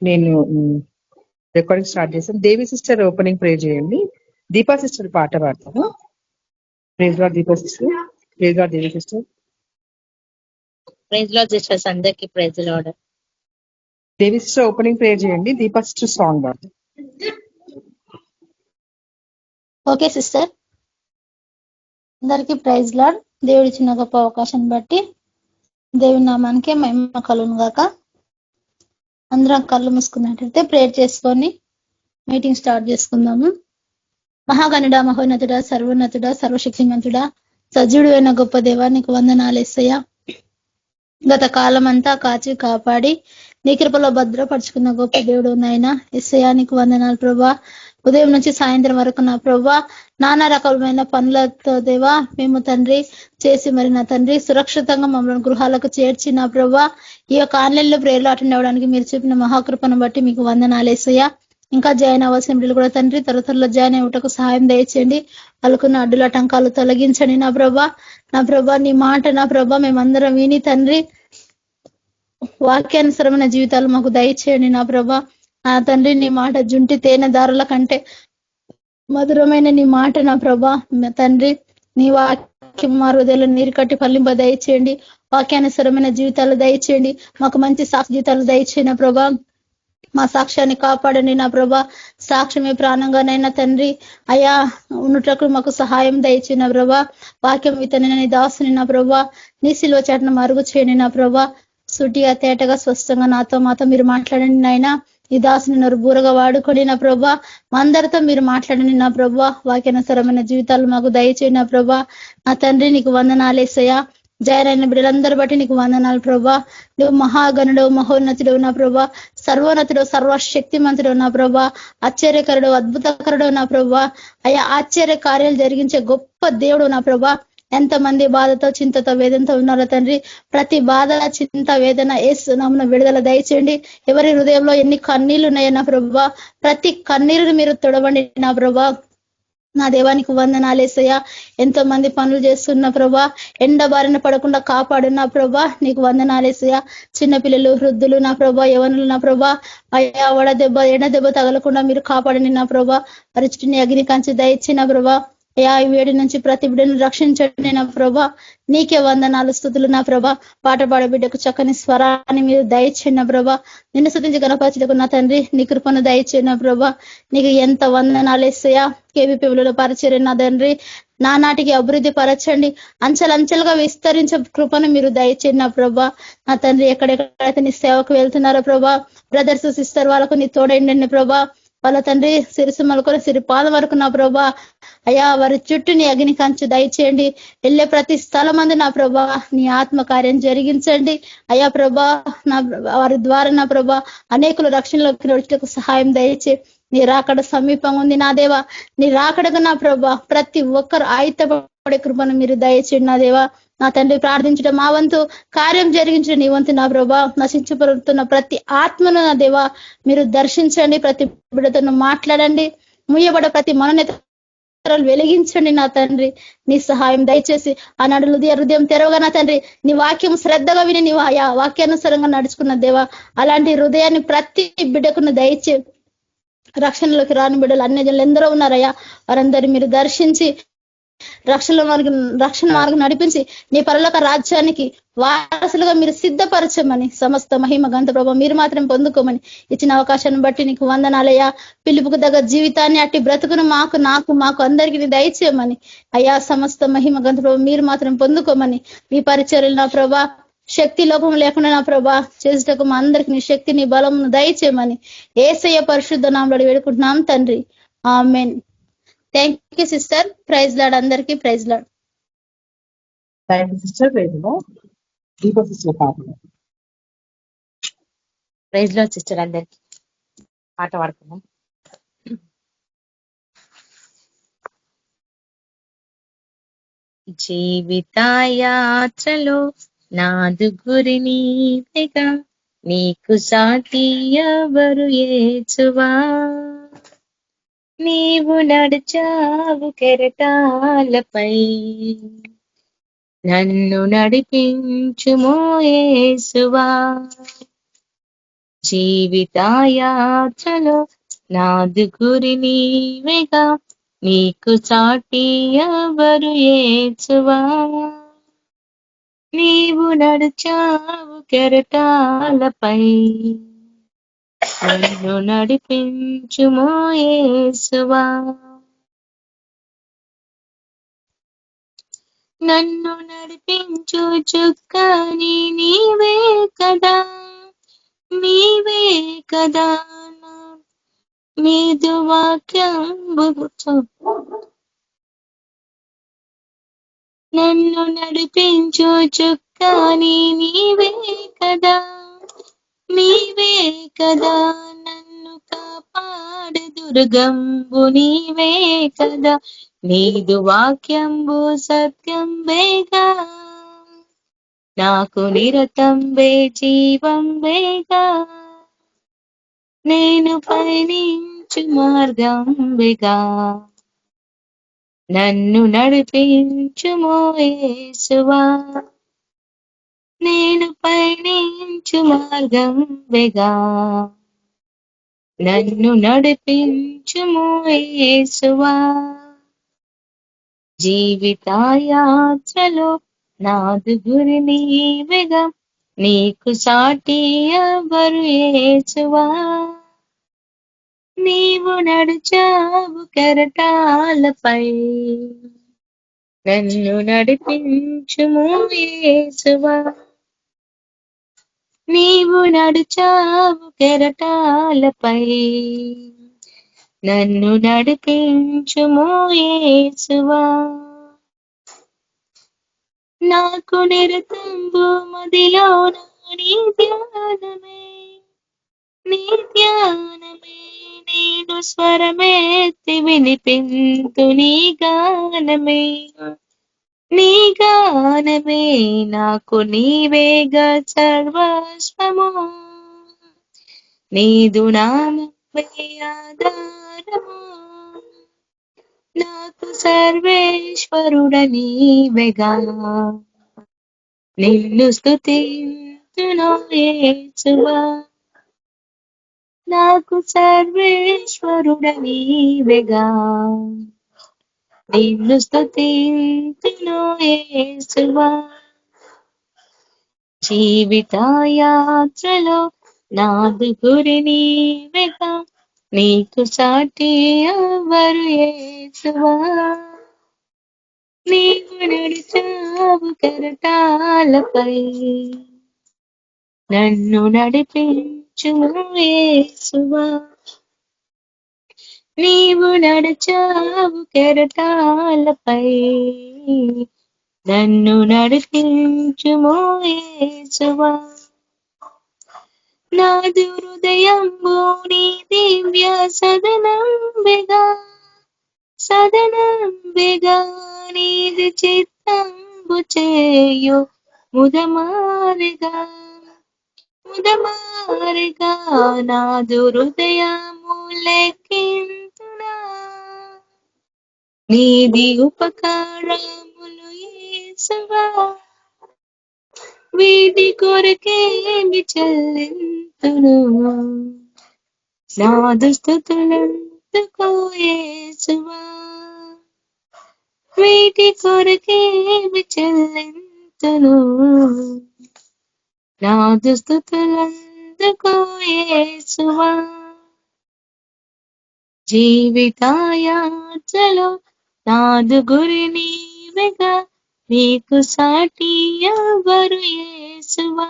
నేను recording start చేశాను. దేవి sister opening pray చేయండి. దీపా సిస్టర్ పాట పాడతాను. Praise Lord Deepa sister. Praise Lord Devi sister. Praise Lord sisters అందరికీ praise Lord. Devi sister opening pray చేయండి. దీపా సిస్టర్ సాంగ్ పాడతాను. Okay sister. అందరికీ ప్రైజ్ లార్డ్. దేవుడి ఇచ్చిన గొప్ప అవకాశాన్ని బట్టి దేవుడి నామానికే మహిమ కలుగును గాక. అందరం కళ్ళు మూసుకున్నట్టయితే ప్రేయర్ చేసుకొని మీటింగ్ స్టార్ట్ చేసుకుందాము. మహాగణుడ, మహోన్నతుడ, సర్వోన్నతుడ, సర్వశక్తిమంతుడా, సజీవుడు అయిన గొప్ప దేవా నీకు వందనాలు యేసయ్యా. గత కాలం అంతా కాచి కాపాడి నీ కృపలో భద్రపరుచుకున్న గొప్ప దేవుడు నాయనా యేసయ్యా నీకు వందనాలు ప్రభా. ఉదయం నుంచి సాయంత్రం వరకు నా ప్రభా నానా రకమైన పనులతో దేవా మేము తండ్రి చేసి మరి నా తండ్రి సురక్షితంగా మమ్మల్ని గృహాలకు చేర్చి నా ప్రభా ఈ యొక్క ఆన్లైన్ లో ప్రేయర్లు అటెండ్ అవ్వడానికి మీరు చూపిన మహాకృపను బట్టి మీకు వందనాలేసయ్యా. ఇంకా జాయిన్ అవ్వాల్సిన బిడ్డలు కూడా తండ్రి త్వరలో జాయిన్ అయ్యేటకు సహాయం దయచేయండి. వాళ్ళకున్న అడ్డుల ఆటంకాలు తొలగించండి నా ప్రభా నీ మాట నా ప్రభా మేమందరం విని తండ్రి వాక్యానుసరమైన జీవితాలు మాకు దయచేయండి నా ప్రభా. ఆ తండ్రి నీ మాట జుంటి తేనె దారుల కంటే మధురమైన నీ మాట నా ప్రభా తండ్రి నీ వాక్యం మా హృదయాలు నీరు కట్టి ఫలింప దయచేయండి. వాక్యానుసరమైన జీవితాలు దయచేయండి. మాకు మంచి సాక్షి జీవితాలు దయచేయండి ప్రభా. మా సాక్ష్యాన్ని కాపాడండి నా ప్రభా. సాక్ష్యమే ప్రాణంగానైనా తండ్రి అయా ఉన్నటకు మాకు సహాయం దయచేయన ప్రభా. వాక్యం విత్తనైన నీ దాసుని నా ప్రభా నీ సిలువ చాటును మరుగు చేయండి నా ప్రభా. సూటిగా తేటగా స్పష్టంగా మాతో మీరు మాట్లాడండి నాయనా. ఈ దాసుని నోరు బూరగా వాడుకొని నా ప్రభా అందరితో మీరు మాట్లాడండి నా ప్రభా. వాక్యానుసరమైన జీవితాలు మాకు దయచేయండి నా ప్రభా. నా తండ్రి నీకు వందనాలేసయ్యా. జయరైన బిడ్డలందరి బట్టి నీకు వందనాలు ప్రభా. నువ్వు మహాగణుడు, మహోన్నతుడు నా ప్రభా, సర్వోన్నతుడు, సర్వశక్తిమంతుడు నా ప్రభా, ఆశ్చర్యకరుడు, అద్భుతకరుడు నా ప్రభా. అయ్యా ఆశ్చర్య కార్యాలు జరిగించే గొప్ప దేవుడు నా ప్రభా. ఎంతమంది బాధతో చింతతో వేదనతో ఉన్నారో తండ్రి ప్రతి బాధ చింత వేదన యేసు నామమున విడుదల దయచేయండి. ఎవరి హృదయంలో ఎన్ని కన్నీళ్లు ఉన్నాయో నా ప్రభా ప్రతి కన్నీరుని మీరు తొడవండి నా ప్రభా. నా దేవానికి వందనాలేసయ్యా. ఎంతో మంది పనులు చేస్తున్న ప్రభా ఎండ బారిన పడకుండా కాపాడు నా ప్రభా నీకు వందనాలేసయ్యా. చిన్నపిల్లలు, వృద్ధులు నా ప్రభా, యవనులు నా ప్రభా అయ్యా వడ దెబ్బ ఎండ దెబ్బ తగలకుండా మీరు కాపాడండి నా ప్రభా. పరిచుని అగ్ని కంచి దయచి నా ప్రభా. అయ్యా ఈ వేడి నుంచి ప్రతి బిడ్డను రక్షించండి నా ప్రభా. నీకే వందనాలు స్తుతులు నా ప్రభా. పాట పాడే బిడ్డకు చక్కని స్వరాన్ని మీరు దయచేయండి నా ప్రభా. నిన్ను స్తుతించి గణపరచుటకు నా తండ్రి నీ కృపను దయచేయండి నా ప్రభా. నీకు ఎంత వందనాలు యేసయ్యా. కేవీపీలో పరిచయం నా తండ్రి నానాటికి అభివృద్ధి పరచండి. అంచెలంచెలుగా విస్తరించే కృపను మీరు దయచేయండి నా ప్రభా. నా తండ్రి ఎక్కడెక్కడైతే నీ సేవకు వెళ్తున్నారో ప్రభా బ్రదర్స్ సిస్టర్ వాళ్ళకు నీ తోడైండండి ప్రభా. వాళ్ళ తండ్రి సిరిసు మలుకొని సిరిపాదం వరకు నా ప్రభా అయ్యా వారి చుట్టూ నీ అగ్ని కంచు దయచేయండి. వెళ్ళే ప్రతి స్థలం అందు నా ప్రభా నీ ఆత్మకార్యం జరిగించండి అయ్యా ప్రభా. నా వారి ద్వారా నా ప్రభా అనేకులు రక్షణలోకి నడిచేందుకు సహాయం దయచే. నీ రాకడ సమీపంగా ఉంది నా దేవా. నీ రాకడగా నా ప్రభా ప్రతి ఒక్కరు ఆయుధపడే కృపను మీరు దయచేయండి నా దేవా. నా తండ్రి ప్రార్థించడం మా వంతు, కార్యం జరిగించడం నీ వంతు నా ప్రభా. నశించబడుతున్న ప్రతి ఆత్మను నా దేవా మీరు దర్శించండి. ప్రతి బిడ్డతో మాట్లాడండి. ముయ్యబడ ప్రతి మనోనేతరాలు వెలిగించండి నా తండ్రి. నీ సహాయం దయచేసి ఆనాడు హృదయం తెరవగా నా తండ్రి నీ వాక్యం శ్రద్ధగా విని నీ వాక్యానుసారంగా నడుచుకున్న దేవా అలాంటి హృదయాన్ని ప్రతి బిడ్డకును దయచే. రక్షణలోకి రాని బిడ్డలు అన్ని జనులు ఎందరో ఉన్నారయ్యా. వారందరూ మీరు దర్శించి రక్షణ మార్గం నడిపించి నీ పరలోక రాజ్యానికి వారసులుగా మీరు సిద్ధపరచమని సమస్త మహిమ గంత ప్రభావం మీరు మాత్రం పొందుకోమని ఇచ్చిన అవకాశాన్ని బట్టి నీకు వందనాలయ్యా. పిలుపుకు తగ్గ జీవితాన్ని అట్టి బ్రతుకును మాకు అందరికీ దయచేయమని అయ్యా. సమస్త మహిమ గంత ప్రభావం మీరు మాత్రం పొందుకోమని మీ పరిచర్యలు నా ప్రభా శక్తి లోపం లేకుండా నా ప్రభా చేసేటకు మా అందరికి నీ శక్తి నీ బలం దయచేయమని యేసయ్య పరిశుద్ధ నామములో వేడుకుంటున్నాం తండ్రి. ఆమేన్. Thank you sister. Praise Lord. అందరికీ praise Lord. Thank you sister. Praise Lord. Deepa sister పాట ప్రైజ్ లార్డ్ సిస్టర్. అందరికీ పాట పాడుకున్నాం. జీవిత యాత్రలో నాదు గురి నీవేగా, నీకు సాటి ఎవరు యేసువా. నీవు నడిచావు కెరటాలపై, నన్ను నడిపించుమో యేసువా. జీవితాయాత్రలో నాదు గురి నీవేగా, నీకు సాటి ఎవరు యేసువా. నీవు నడిచావు కెరటాలపై, నన్ను నడిపించుమో యేసువా. నన్ను నడిపించు చుక్కని నీవే కదా, నీవే కదా. నీదు వాక్యంబుతో నన్ను నడిపించు చుక్కని నీవే కదా, నీవే కదా. నన్ను కాపాడు దుర్గంబు నీవే కదా, నీదు వాక్యంబు సత్యం వేగా. నాకు నిరతం వే జీవం వేగా, నేను పయనించు మార్గం వేగా. నన్ను నడిపించుమో యేసువా, నేను పయనించు మార్గం వేగా. నన్ను నడిపించుమో యేసువా. జీవితాయాత్రలో నాదు గురి నీవేగా, నీకు సాటి ఎవరు యేసువా. నీవు నడిచావు కెరటాలపై, నన్ను నడిపించుము యేసువా. నీవు నడిచావు కెరటాలపై, నన్ను నడిపించుము యేసువా. నాకు నిరతంబు మదిలోన నీ ధ్యానమే, నీ ధ్యానమే. నేను స్వరమెత్తి వినిపింతు నీ గానమే, నీ గానమే. నాకు నీవేగా సర్వస్వము, నీదు నామమే ఆధారము. నాకు సర్వేశ్వరుడ నీవేగా, నిన్ను స్తుతింతును యేసువా. నాకు సర్వేశ్వరుడ నీవేగా, నిన్ను స్తుతింతును యేసువా. జీవితాయాత్రలో నాదు గురి నీవేగా, నీకు సాటి ఎవరు యేసువా. నీవు నడిచావు కెరటాలపై, నన్ను నడిపించుము యేసువా. నీవు నడిచావు కెరటాలపై, నన్ను నడిపించుము యేసువా. నాదు హృదయంబు నీ దివ్య సదనంబెగా, సదనంబెగా. నీది చిత్తంబు చేయు ముదమారిగా, ముదమారిగా. నాదు హృదయము లెక్కింతునా, నీది ఉపకారములు యేసువా. వీటి కొరకేమి చెల్లింతును, నాదు స్తుతులందుకో యేసువా. వీటి కొరకేమి చెల్లింతును, నాదు స్తుతులందుకో యేసువా. జీవితాయాత్రలో నాదు గురి నీవేగా, నీకు సాటి ఎవరు యేసువా.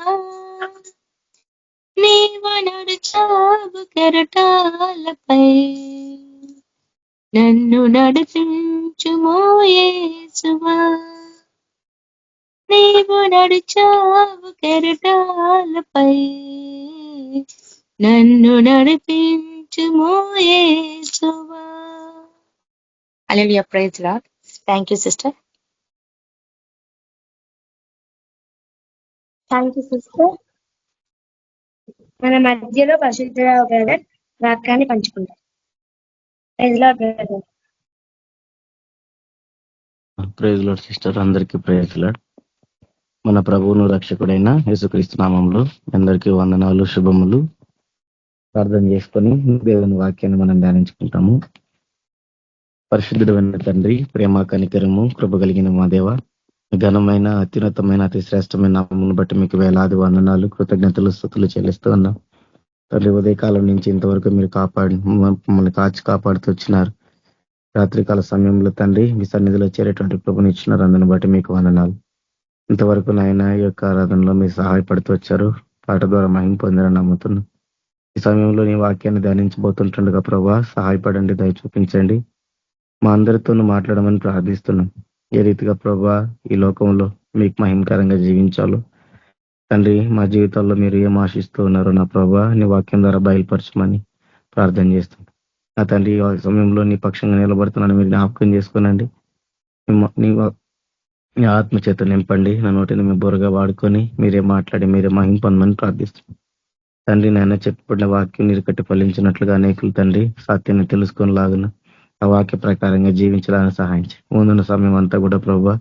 నీవు నడిచావు కెరటాలపై, నన్ను నడిపించుమో యేసువా. నీవు నడిచావు కెరటాలపై, నన్ను నడిపించుమో యేసువా. హల్లెలూయా, praise Lord. Thank you sister. Thank you sister. మన మధ్యలో పరిశుద్ధరావు బ్రదర్ వాక్యాన్ని పంచుకుంటారు. Praise Lord brother. Praise Lord sister, అందరికీ ప్రైజ్ లార్డ్. మన ప్రభువును రక్షకుడైన యేసుక్రీస్తు నామములో అందరికీ వందనాలు, శుభములు. ప్రార్థన చేసుకొని దేవుని వాక్యాన్ని మనం ధ్యానించుకుంటాము. పరిశుద్ధుడైన తండ్రి, ప్రేమ కనికరము కృప కలిగిన మా దేవ, ఘనమైన అత్యున్నతమైన అతి శ్రేష్టమైన నామమును బట్టి మీకు వేలాది వందనాలు కృతజ్ఞతలు స్తుతులు చెల్లిస్తూ ఉన్నాం తండ్రి. ఉదయకాలం నుంచి ఇంతవరకు మీరు మమ్మల్ని కాపాడుతూ వచ్చినారు. రాత్రికాల సమయంలో తండ్రి మీ సన్నిధిలో చేరేటువంటి కృపను ఇచ్చినారు. అందుని బట్టి మీకు వందనాలు. ఇంతవరకు నాయన ఈ యొక్క ఆరాధనలో మీరు సహాయపడుతూ వచ్చారు. పాట ద్వారా మహిమ పొందారని నమ్ముతున్నాం. ఈ సమయంలో నీ వాక్యాన్ని ధ్యానించబోతుంటుండగా ప్రభా సహాయపడండి, దయ చూపించండి. మా అందరితోనూ మాట్లాడమని ప్రార్థిస్తున్నాం. ఏ రీతిగా ప్రభా ఈ లోకంలో మీకు మహిమకరంగా జీవించాలో తండ్రి, మా జీవితాల్లో మీరు ఏం ఆశిస్తూ ఉన్నారో నా ప్రభా నీ వాక్యం ద్వారా బయలుపరచమని ప్రార్థన చేస్తాం. నా తండ్రి ఈ సమయంలో నీ పక్షంగా నిలబడుతున్నాను, మీరు జ్ఞాపకం చేసుకోనండి. నీ ఆత్మ చేత నింపండి. నా నోటిని మీ బొరగా వాడుకొని మీరే మాట్లాడి మీరే మహిమ పొందమని ప్రార్థిస్తున్నాం తండ్రి. నాయన చెప్పబడిన వాక్యం నీరు కట్టి ఫలించినట్లుగా అనేకులు తండ్రి సత్యాన్ని తెలుసుకొని లాగున ఆ వాక్య ప్రకారంగా జీవించడానికి సహాయం చేయండి. ముందున్న సమయం అంతా కూడా ప్రభావ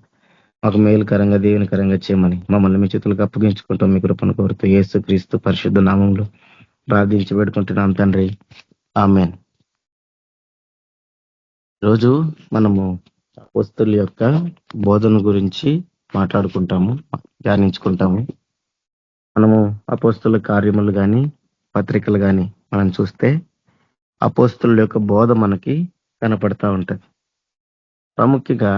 మాకు మేలుకరంగా దీవెనకరంగా చేయమని మమ్మల్ని మీ చేతులకు అప్పగించుకుంటాం. మీ కృపను కోరుతూ యేసు క్రీస్తు పరిశుద్ధ నామంలో ప్రార్థించి పెట్టుకుంటున్నాం తండ్రి, ఆమేన్. రోజు మనము అపోస్తలుల యొక్క బోధన గురించి మాట్లాడుకుంటాము, ధ్యానించుకుంటాము. మనము అపోస్తలుల కార్యములు కానీ పత్రికలు కానీ మనం చూస్తే అపోస్తలుల యొక్క బోధ మనకి కనపడతా ఉంటది. ప్రాముఖ్యంగా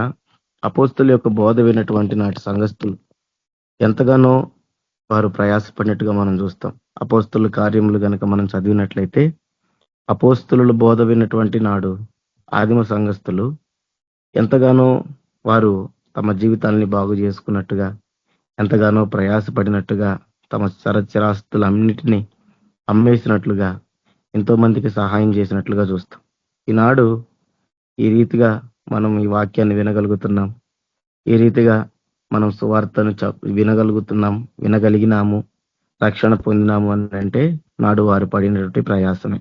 అపోస్తలుల యొక్క బోధ విన్నటువంటి నాటి సంఘస్థులు ఎంతగానో వారు ప్రయాసపడినట్టుగా మనం చూస్తాం. అపోస్తలుల కార్యములు కనుక మనం చదివినట్లయితే అపోస్తలుల బోధ విన్నటువంటి నాడు ఆదిమ సంఘస్థులు ఎంతగానో వారు తమ జీవితాలని బాగు చేసుకున్నట్టుగా, ఎంతగానో ప్రయాసపడినట్టుగా, తమ చరచరాస్తులన్నిటినీ అమ్మేసినట్లుగా, ఎంతో మందికి సహాయం చేసినట్లుగా చూస్తాం. ఈనాడు ఈ రీతిగా మనం ఈ వాక్యాన్ని వినగలుగుతున్నాం, ఈ రీతిగా మనం సువార్తను వినగలిగినాము, రక్షణ పొందినాము అని అంటే నాడు వారు పడినటువంటి ప్రయాసమే.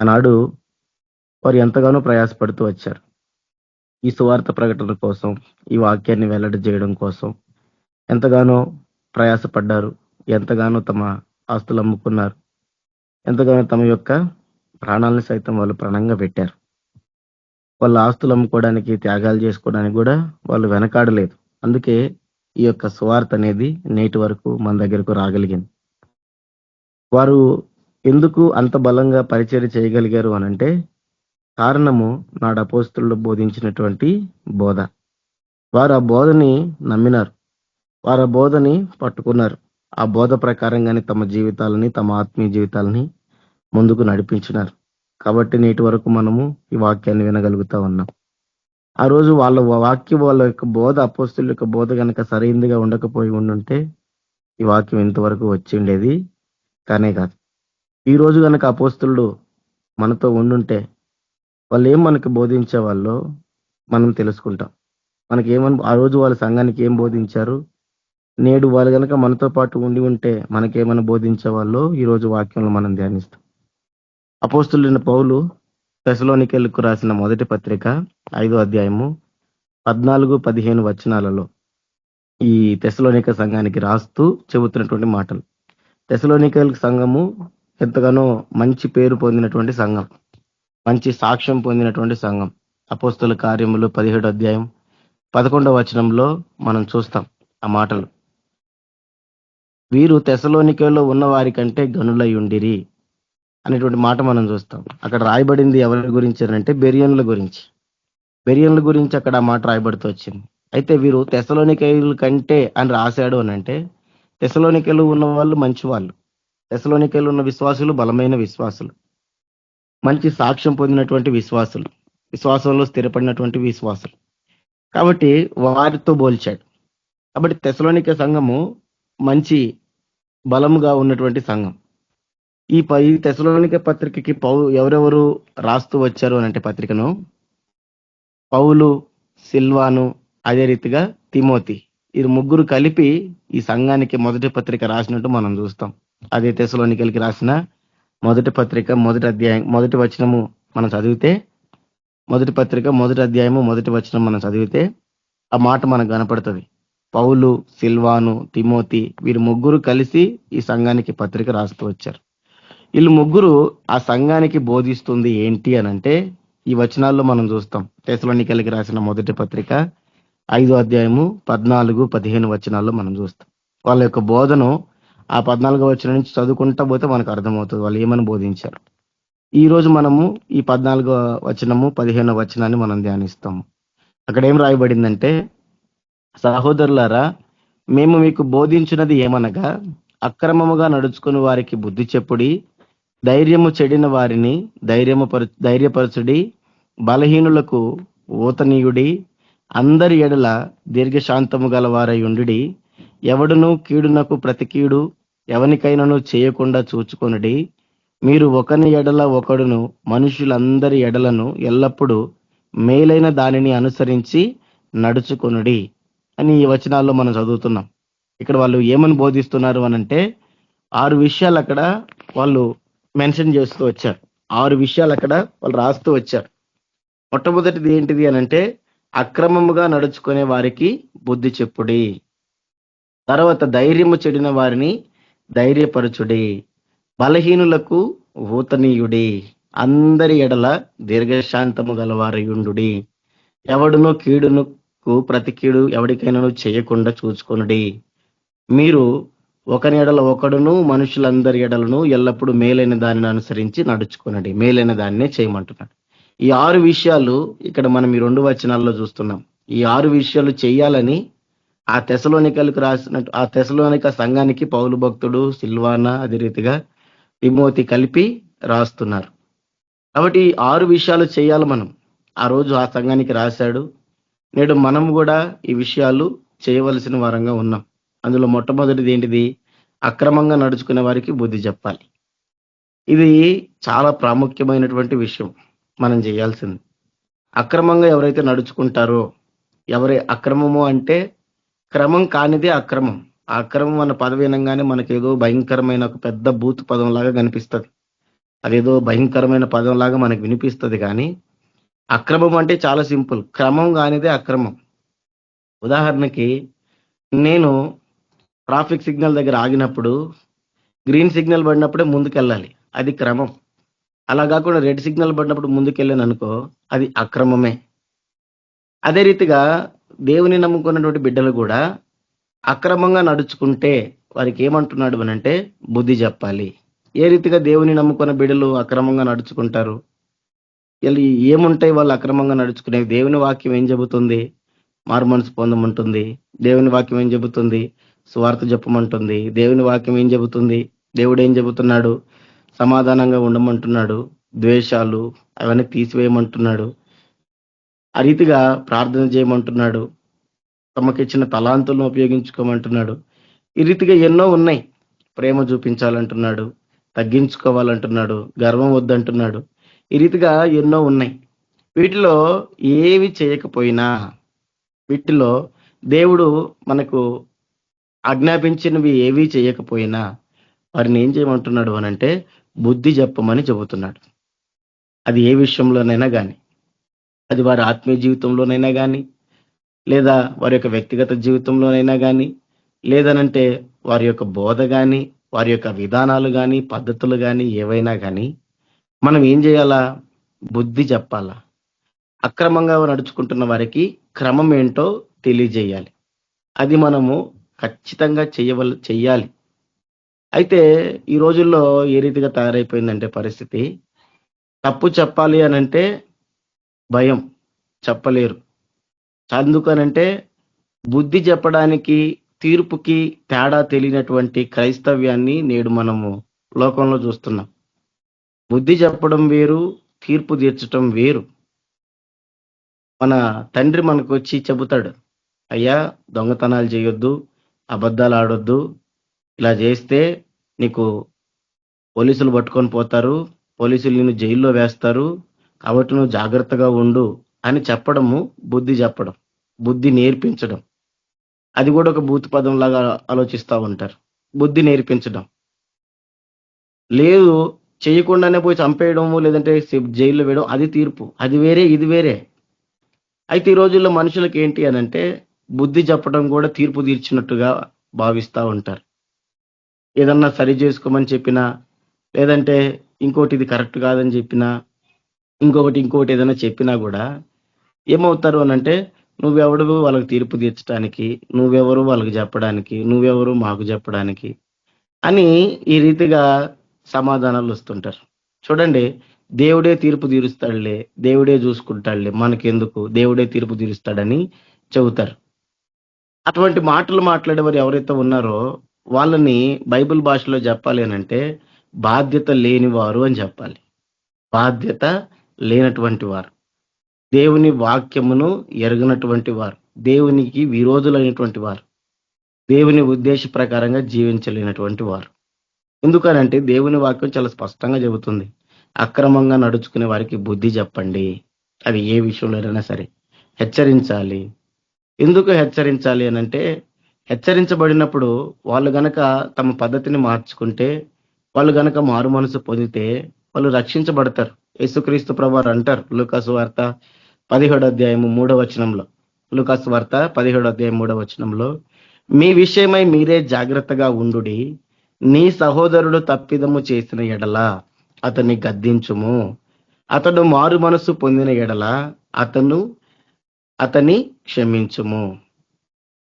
ఆనాడు వారు ఎంతగానో ప్రయాసపడుతూ వచ్చారు. ఈ సువార్త ప్రకటన కోసం, ఈ వాక్యాన్ని వెల్లడి చేయడం కోసం ఎంతగానో ప్రయాసపడ్డారు. ఎంతగానో తమ ఆస్తులు అమ్ముకున్నారు. ఎంతగానో తమ యొక్క ప్రాణాలను సైతం వాళ్ళు ప్రాణంగా పెట్టారు. వాళ్ళ ఆస్తులు అమ్ముకోవడానికి, త్యాగాలు చేసుకోవడానికి కూడా వాళ్ళు వెనకాడలేదు. అందుకే ఈ యొక్క సువార్త అనేది నేటి వరకు మన దగ్గరకు రాగలిగింది. వారు ఎందుకు అంత బలంగా పరిచర్య చేయగలిగారు అనంటే కారణము నాడు అపోస్తలులు బోధించినటువంటి బోధ. వారు ఆ బోధని నమ్మినారు, వారు ఆ బోధని పట్టుకున్నారు. ఆ బోధ ప్రకారంగానే తమ జీవితాలని, తమ ఆత్మీయ జీవితాలని ముందుకు నడిపించినారు. కాబట్టి నేటి వరకు మనము ఈ వాక్యాన్ని వినగలుగుతా ఉన్నాం. ఆ రోజు వాళ్ళ యొక్క బోధ, అపోస్తలుల యొక్క బోధ కనుక సరైనదిగా ఉండకపోయి ఉండుంటే ఈ వాక్యం ఇంతవరకు వచ్చి ఉండేది కానే కాదు. ఈ రోజు కనుక అపోస్తలుడు మనతో ఉండుంటే వాళ్ళు ఏం మనకు బోధించే వాళ్ళో మనం తెలుసుకుంటాం. మనకి ఆ రోజు వాళ్ళ సంఘానికి ఏం బోధించారు, నేడు వాళ్ళు కనుక మనతో పాటు ఉండి ఉంటే మనకేమైనా బోధించే వాళ్ళో ఈ రోజు వాక్యంలో మనం ధ్యానిస్తాం. అపోస్తలుడైన పౌలు తెస్సలోనికీయులకు రాసిన మొదటి పత్రిక 5వ అధ్యాయము 14-15 వచనాలలో ఈ తెస్సలోనిక సంఘానికి రాస్తూ చెబుతున్నటువంటి మాటలు. తెస్సలోనికీయుల సంఘము ఎంతగానో మంచి పేరు పొందినటువంటి సంఘం, మంచి సాక్ష్యం పొందినటువంటి సంఘం. అపోస్తలుల కార్యములు 17వ అధ్యాయం 11వ వచనంలో మనం చూస్తాం ఆ మాటలు. వీరు తెస్సలోనికలో ఉన్న వారి కంటే గనులై ఉండిరి అనేటువంటి మాట మనం చూస్తాం. అక్కడ రాయబడింది ఎవరి గురించి అంటే బెరియన్ల గురించి. బెరియన్ల గురించి అక్కడ ఆ మాట రాయబడుతూ వచ్చింది. అయితే వీరు తెస్సలోనికల కంటే అని రాశాడు అని అంటే తెస్సలోనికలో ఉన్న వాళ్ళు మంచి వాళ్ళు, తెస్సలోనికలో ఉన్న విశ్వాసులు బలమైన విశ్వాసులు, మంచి సాక్ష్యం పొందినటువంటి విశ్వాసులు, విశ్వాసంలో స్థిరపడినటువంటి విశ్వాసులు. కాబట్టి వారితో పోల్చాడు. కాబట్టి తెస్సలోనిక సంఘము మంచి బలముగా ఉన్నటువంటి సంఘం. ఈ తెస్సలోనిక పత్రికకి ఎవరెవరు రాస్తూ వచ్చారు అనంటే పత్రికను పౌలు, సిల్వాను, అదే రీతిగా తిమోతి, ఈ ముగ్గురు కలిపి ఈ సంఘానికి మొదటి పత్రిక రాసినట్టు మనం చూస్తాం. అదే తెస్సలోనికలకి రాసిన మొదటి పత్రిక 1వ అధ్యాయం 1వ వచనము మనం చదివితే, మొదటి పత్రిక 1వ అధ్యాయము 1వ వచనం మనం చదివితే ఆ మాట మనకు కనపడుతుంది. పౌలు, సిల్వాను, తిమోతి వీరు ముగ్గురు కలిసి ఈ సంఘానికి పత్రిక రాస్తూ వచ్చారు. వీళ్ళు ముగ్గురు ఆ సంఘానికి బోధిస్తుంది ఏంటి అని అంటే ఈ వచనాల్లో మనం చూస్తాం. తెస్సలోనికీయులకు రాసిన మొదటి పత్రిక 5వ అధ్యాయము 14-15 వచనాల్లో మనం చూస్తాం. వాళ్ళ యొక్క బోధను ఆ 14వ వచనం నుంచి చదువుకుంటా పోతే మనకు అర్థమవుతుంది వాళ్ళు ఏమని బోధించారు. ఈ రోజు మనము ఈ 14వ వచనము 15వ వచనాన్ని మనం ధ్యానిస్తాము. అక్కడ ఏం రాయబడిందంటే, సహోదరులారా, మేము మీకు బోధించినది ఏమనగా అక్రమముగా నడుచుకుని వారికి బుద్ధి చెప్పుడి, ధైర్యము చెడిన వారిని ధైర్యపరచుడి, బలహీనులకు ఊతనీయుడి, అందరి ఎడల దీర్ఘశాంతము గలవారై ఉండుడి, ఎవడును కీడునకు ప్రతి కీడు ఎవనికైనాను చేయకుండా చూచుకొనుడి, మీరు ఒకని ఎడల ఒకడును మనుషులందరి ఎడలను ఎల్లప్పుడూ మేలైన దానిని అనుసరించి నడుచుకొనుడి అని ఈ వచనాల్లో మనం చదువుతున్నాం. ఇక్కడ వాళ్ళు ఏమని బోధిస్తున్నారు అనంటే 6 విషయాలు అక్కడ వాళ్ళు మెన్షన్ చేస్తూ వచ్చారు. 6 విషయాలు అక్కడ వాళ్ళు రాస్తూ వచ్చారు. మొట్టమొదటిది ఏంటిది అనంటే అక్రమముగా నడుచుకునే వారికి బుద్ధి చెప్పుడి, తర్వాత ధైర్యము చెడిన వారిని ధైర్యపరచుడి, బలహీనులకు ఊతనీయుడి, అందరి ఎడల దీర్ఘశాంతము గలవారయుండుడి, ఎవడునో కీడునకు ప్రతి కీడు ఎవరికైనాను చేయకుండా చూచుకొనుడి, మీరు ఒకని ఎడల ఒకడును మనుషులందరి ఎడలను ఎల్లప్పుడూ మేలైన దానిని అనుసరించి నడుచుకొనుడి. మేలైన దాన్నే చేయమంటున్నాడు. ఈ 6 విషయాలు ఇక్కడ మనం ఈ 2 వచనాల్లో చూస్తున్నాం. ఈ 6 విషయాలు చేయాలని ఆ తెస్సలోనికీయులకు రాసినట్టు ఆ తెస్సలోనిక సంఘానికి పౌలు భక్తుడు, సిల్వానా, అదే రీతిగా తిమోతి కలిపి రాస్తున్నారు. కాబట్టి ఈ 6 విషయాలు చేయాలి మనం. ఆ రోజు ఆ సంఘానికి రాశాడు. నేడు మనం కూడా ఈ విషయాలు చేయవలసిన వారంగా ఉన్నాం. అందులో మొట్టమొదటిది ఏంటిది? అక్రమంగా నడుచుకునే వారికి బుద్ధి చెప్పాలి. ఇది చాలా ప్రాముఖ్యమైనటువంటి విషయం మనం చేయాల్సింది. అక్రమంగా ఎవరైతే నడుచుకుంటారో, అక్రమము అంటే క్రమం కానిదే అక్రమం. ఆ అక్రమం అన్న పదవి వినంగానే మనకేదో భయంకరమైన ఒక పెద్ద బూత్ పదం లాగా కనిపిస్తుంది. అదేదో భయంకరమైన పదం లాగా మనకు వినిపిస్తుంది. కానీ అక్రమం అంటే చాలా సింపుల్. క్రమం కానిదే అక్రమం. ఉదాహరణకి, నేను ట్రాఫిక్ సిగ్నల్ దగ్గర ఆగినప్పుడు గ్రీన్ సిగ్నల్ పడినప్పుడే ముందుకెళ్ళాలి, అది క్రమం. అలా కాకుండా రెడ్ సిగ్నల్ పడినప్పుడు ముందుకెళ్ళాను అనుకో, అది అక్రమమే. అదే రీతిగా దేవుని నమ్ముకున్నటువంటి బిడ్డలు కూడా అక్రమంగా నడుచుకుంటే వారికి ఏమంటున్నాడు అనంటే బుద్ధి చెప్పాలి. ఏ రీతిగా దేవుని నమ్ముకున్న బిడ్డలు అక్రమంగా నడుచుకుంటారు? ఏముంటాయి వాళ్ళు అక్రమంగా నడుచుకునేవి? దేవుని వాక్యం ఏం చెబుతుంది? మారు మనసు పొందమంటుంది. దేవుని వాక్యం ఏం చెబుతుంది? సువార్త చెప్పమంటుంది. దేవుని వాక్యం ఏం చెబుతుంది? దేవుడు ఏం చెబుతున్నాడు? సమాధానంగా ఉండమంటున్నాడు. ద్వేషాలు అవన్నీ తీసివేయమంటున్నాడు. ఆ రీతిగా ప్రార్థన చేయమంటున్నాడు. తమకిచ్చిన తలాంతులను ఉపయోగించుకోమంటున్నాడు. ఈ రీతిగా ఎన్నో ఉన్నాయి. ప్రేమ చూపించాలంటున్నాడు, తగ్గించుకోవాలంటున్నాడు, గర్వం వద్దంటున్నాడు. ఈ రీతిగా ఎన్నో ఉన్నాయి. వీటిలో ఏవి చేయకపోయినా, వీటిలో దేవుడు మనకు ఆజ్ఞాపించినవి ఏవి చేయకపోయినా వారిని ఏం చేయమంటున్నాడు అనంటే బుద్ధి చెప్పమని చెబుతున్నాడు. అది ఏ విషయంలోనైనా కానీ, అది వారి ఆత్మీయ జీవితంలోనైనా కానీ, లేదా వారి యొక్క వ్యక్తిగత జీవితంలోనైనా కానీ, లేదనంటే వారి యొక్క బోధ కానీ, వారి యొక్క విధానాలు కానీ, పద్ధతులు కానీ, ఏవైనా కానీ మనం ఏం చేయాలా? బుద్ధి చెప్పాలా. అక్రమంగా నడుచుకుంటున్న వారికి క్రమం ఏంటో తెలియజేయాలి. అది మనము ఖచ్చితంగా చెయ్యాలి. అయితే ఈ రోజుల్లో ఏ రీతిగా తయారైపోయిందంటే పరిస్థితి, తప్పు చెప్పాలి అనంటే భయం, చెప్పలేరు. అందుకనంటే బుద్ధి చెప్పడానికి, తీర్పుకి తేడా తెలియనటువంటి క్రైస్తవ్యాన్ని నేడు మనము లోకంలో చూస్తున్నాం. బుద్ధి చెప్పడం వేరు, తీర్పు తీర్చడం వేరు. మన తండ్రి మనకు వచ్చి చెబుతాడు, అయ్యా దొంగతనాలు చేయొద్దు, అబద్ధాలు ఆడొద్దు, ఇలా చేస్తే నీకు పోలీసులు పట్టుకొని పోతారు, పోలీసులు నిన్ను జైల్లో వేస్తారు, కాబట్టి నువ్వు జాగ్రత్తగా ఉండు అని చెప్పడము బుద్ధి చెప్పడం, బుద్ధి నేర్పించడం. అది కూడా ఒక భూత పదం లాగా ఆలోచిస్తూ ఉంటారు. బుద్ధి నేర్పించడం లేదు, చేయకుండానే పోయి చంపేయడము, లేదంటే జైల్లో వేయడం, అది తీర్పు. అది వేరే, ఇది వేరే. అయితే ఈ రోజుల్లో మనుషులకు ఏంటి అనంటే బుద్ధి చెప్పడం కూడా తీర్పు తీర్చినట్టుగా భావిస్తూ ఉంటారు. ఏదన్నా సరి చేసుకోమని చెప్పినా, లేదంటే ఇంకోటి ఇది కరెక్ట్ కాదని చెప్పినా, ఇంకొకటి ఏదైనా చెప్పినా కూడా ఏమవుతారు అనంటే, నువ్వెవడు వాళ్ళకి తీర్పు తీర్చడానికి, నువ్వెవరు వాళ్ళకి చెప్పడానికి, నువ్వెవరు మాకు చెప్పడానికి అని ఈ రీతిగా సమాధానాలు వస్తుంటారు. చూడండి, దేవుడే తీర్పు తీరుస్తాడులే, దేవుడే చూసుకుంటాడులే, మనకెందుకు, దేవుడే తీర్పు తీరుస్తాడని చెబుతారు. అటువంటి మాటలు మాట్లాడేవారు ఎవరైతే ఉన్నారో వాళ్ళని బైబిల్ భాషలో చెప్పాలి అనంటే బాధ్యత లేనివారు అని చెప్పాలి. బాధ్యత లేనటువంటి వారు, దేవుని వాక్యమును ఎరగనటువంటి వారు, దేవునికి విరోధులైనటువంటి వారు, దేవుని ఉద్దేశ ప్రకారంగా జీవించలేనటువంటి వారు. ఎందుకనంటే దేవుని వాక్యం చాలా స్పష్టంగా చెబుతుంది, అక్రమంగా నడుచుకునే వారికి బుద్ధి చెప్పండి. అది ఏ విషయంలోనైనా సరే హెచ్చరించాలి. ఎందుకు హెచ్చరించాలి అనంటే, హెచ్చరించబడినప్పుడు వాళ్ళు గనక తమ పద్ధతిని మార్చుకుంటే, వాళ్ళు గనక మారు మనసు పొందితే వాళ్ళు రక్షించబడతారు. యేసుక్రీస్తు ప్రభువారు అంటారు లూకాసు వార్త 17:3 లూకాసు వార్త 17:3 మీ విషయమై మీరే జాగ్రత్తగా ఉండుడి, నీ సహోదరుడు తప్పిదము చేసిన ఎడల అతన్ని గద్దించుము, అతడు మారు మనసు పొందిన ఎడల అతన్ని క్షమించుము.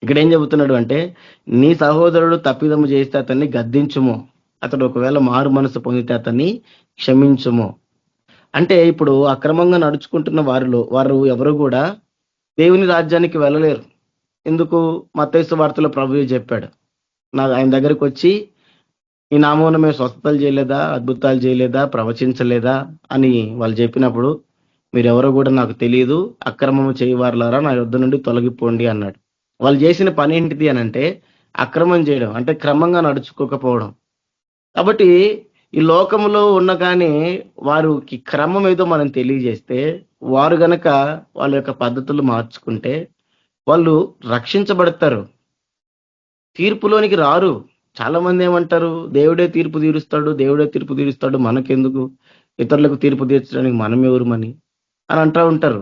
ఇక్కడ ఏం చెబుతున్నాడు అంటే, నీ సహోదరుడు తప్పిదము చేస్తే అతన్ని గద్దించుము, అతడు ఒకవేళ మారు మనసు పొందితే అతన్ని క్షమించుము. అంటే ఇప్పుడు అక్రమంగా నడుచుకుంటున్న వారు ఎవరు కూడా దేవుని రాజ్యానికి వెళ్ళలేరు. ఎందుకు? మత్తయి సువార్తలో ప్రభువే చెప్పాడు, ఆయన దగ్గరికి వచ్చి ఈ నామమున మేము స్వస్థతలు చేయలేదా, అద్భుతాలు చేయలేదా, ప్రవచించలేదా అని వాళ్ళు చెప్పినప్పుడు, మీరెవరో కూడా నాకు తెలియదు, అక్రమము చేయవారులారా నా యొద్ద నుండి తొలగిపోండి అన్నాడు. వాళ్ళు చేసిన పని ఏంటిది అనంటే అక్రమం చేయడం, అంటే క్రమంగా నడుచుకోకపోవడం. కాబట్టి ఈ లోకంలో ఉన్న కానీ వారికి క్రమం ఏదో మనం తెలియజేస్తే, వారు గనక వాళ్ళ యొక్క పద్ధతులు మార్చుకుంటే వాళ్ళు రక్షించబడతారు, తీర్పులోనికి రారు. చాలా మంది ఏమంటారు, దేవుడే తీర్పు తీరుస్తాడు, మనకెందుకు, ఇతరులకు తీర్పు తీర్చడానికి మనం ఎవరుమని అని అంటూ ఉంటారు.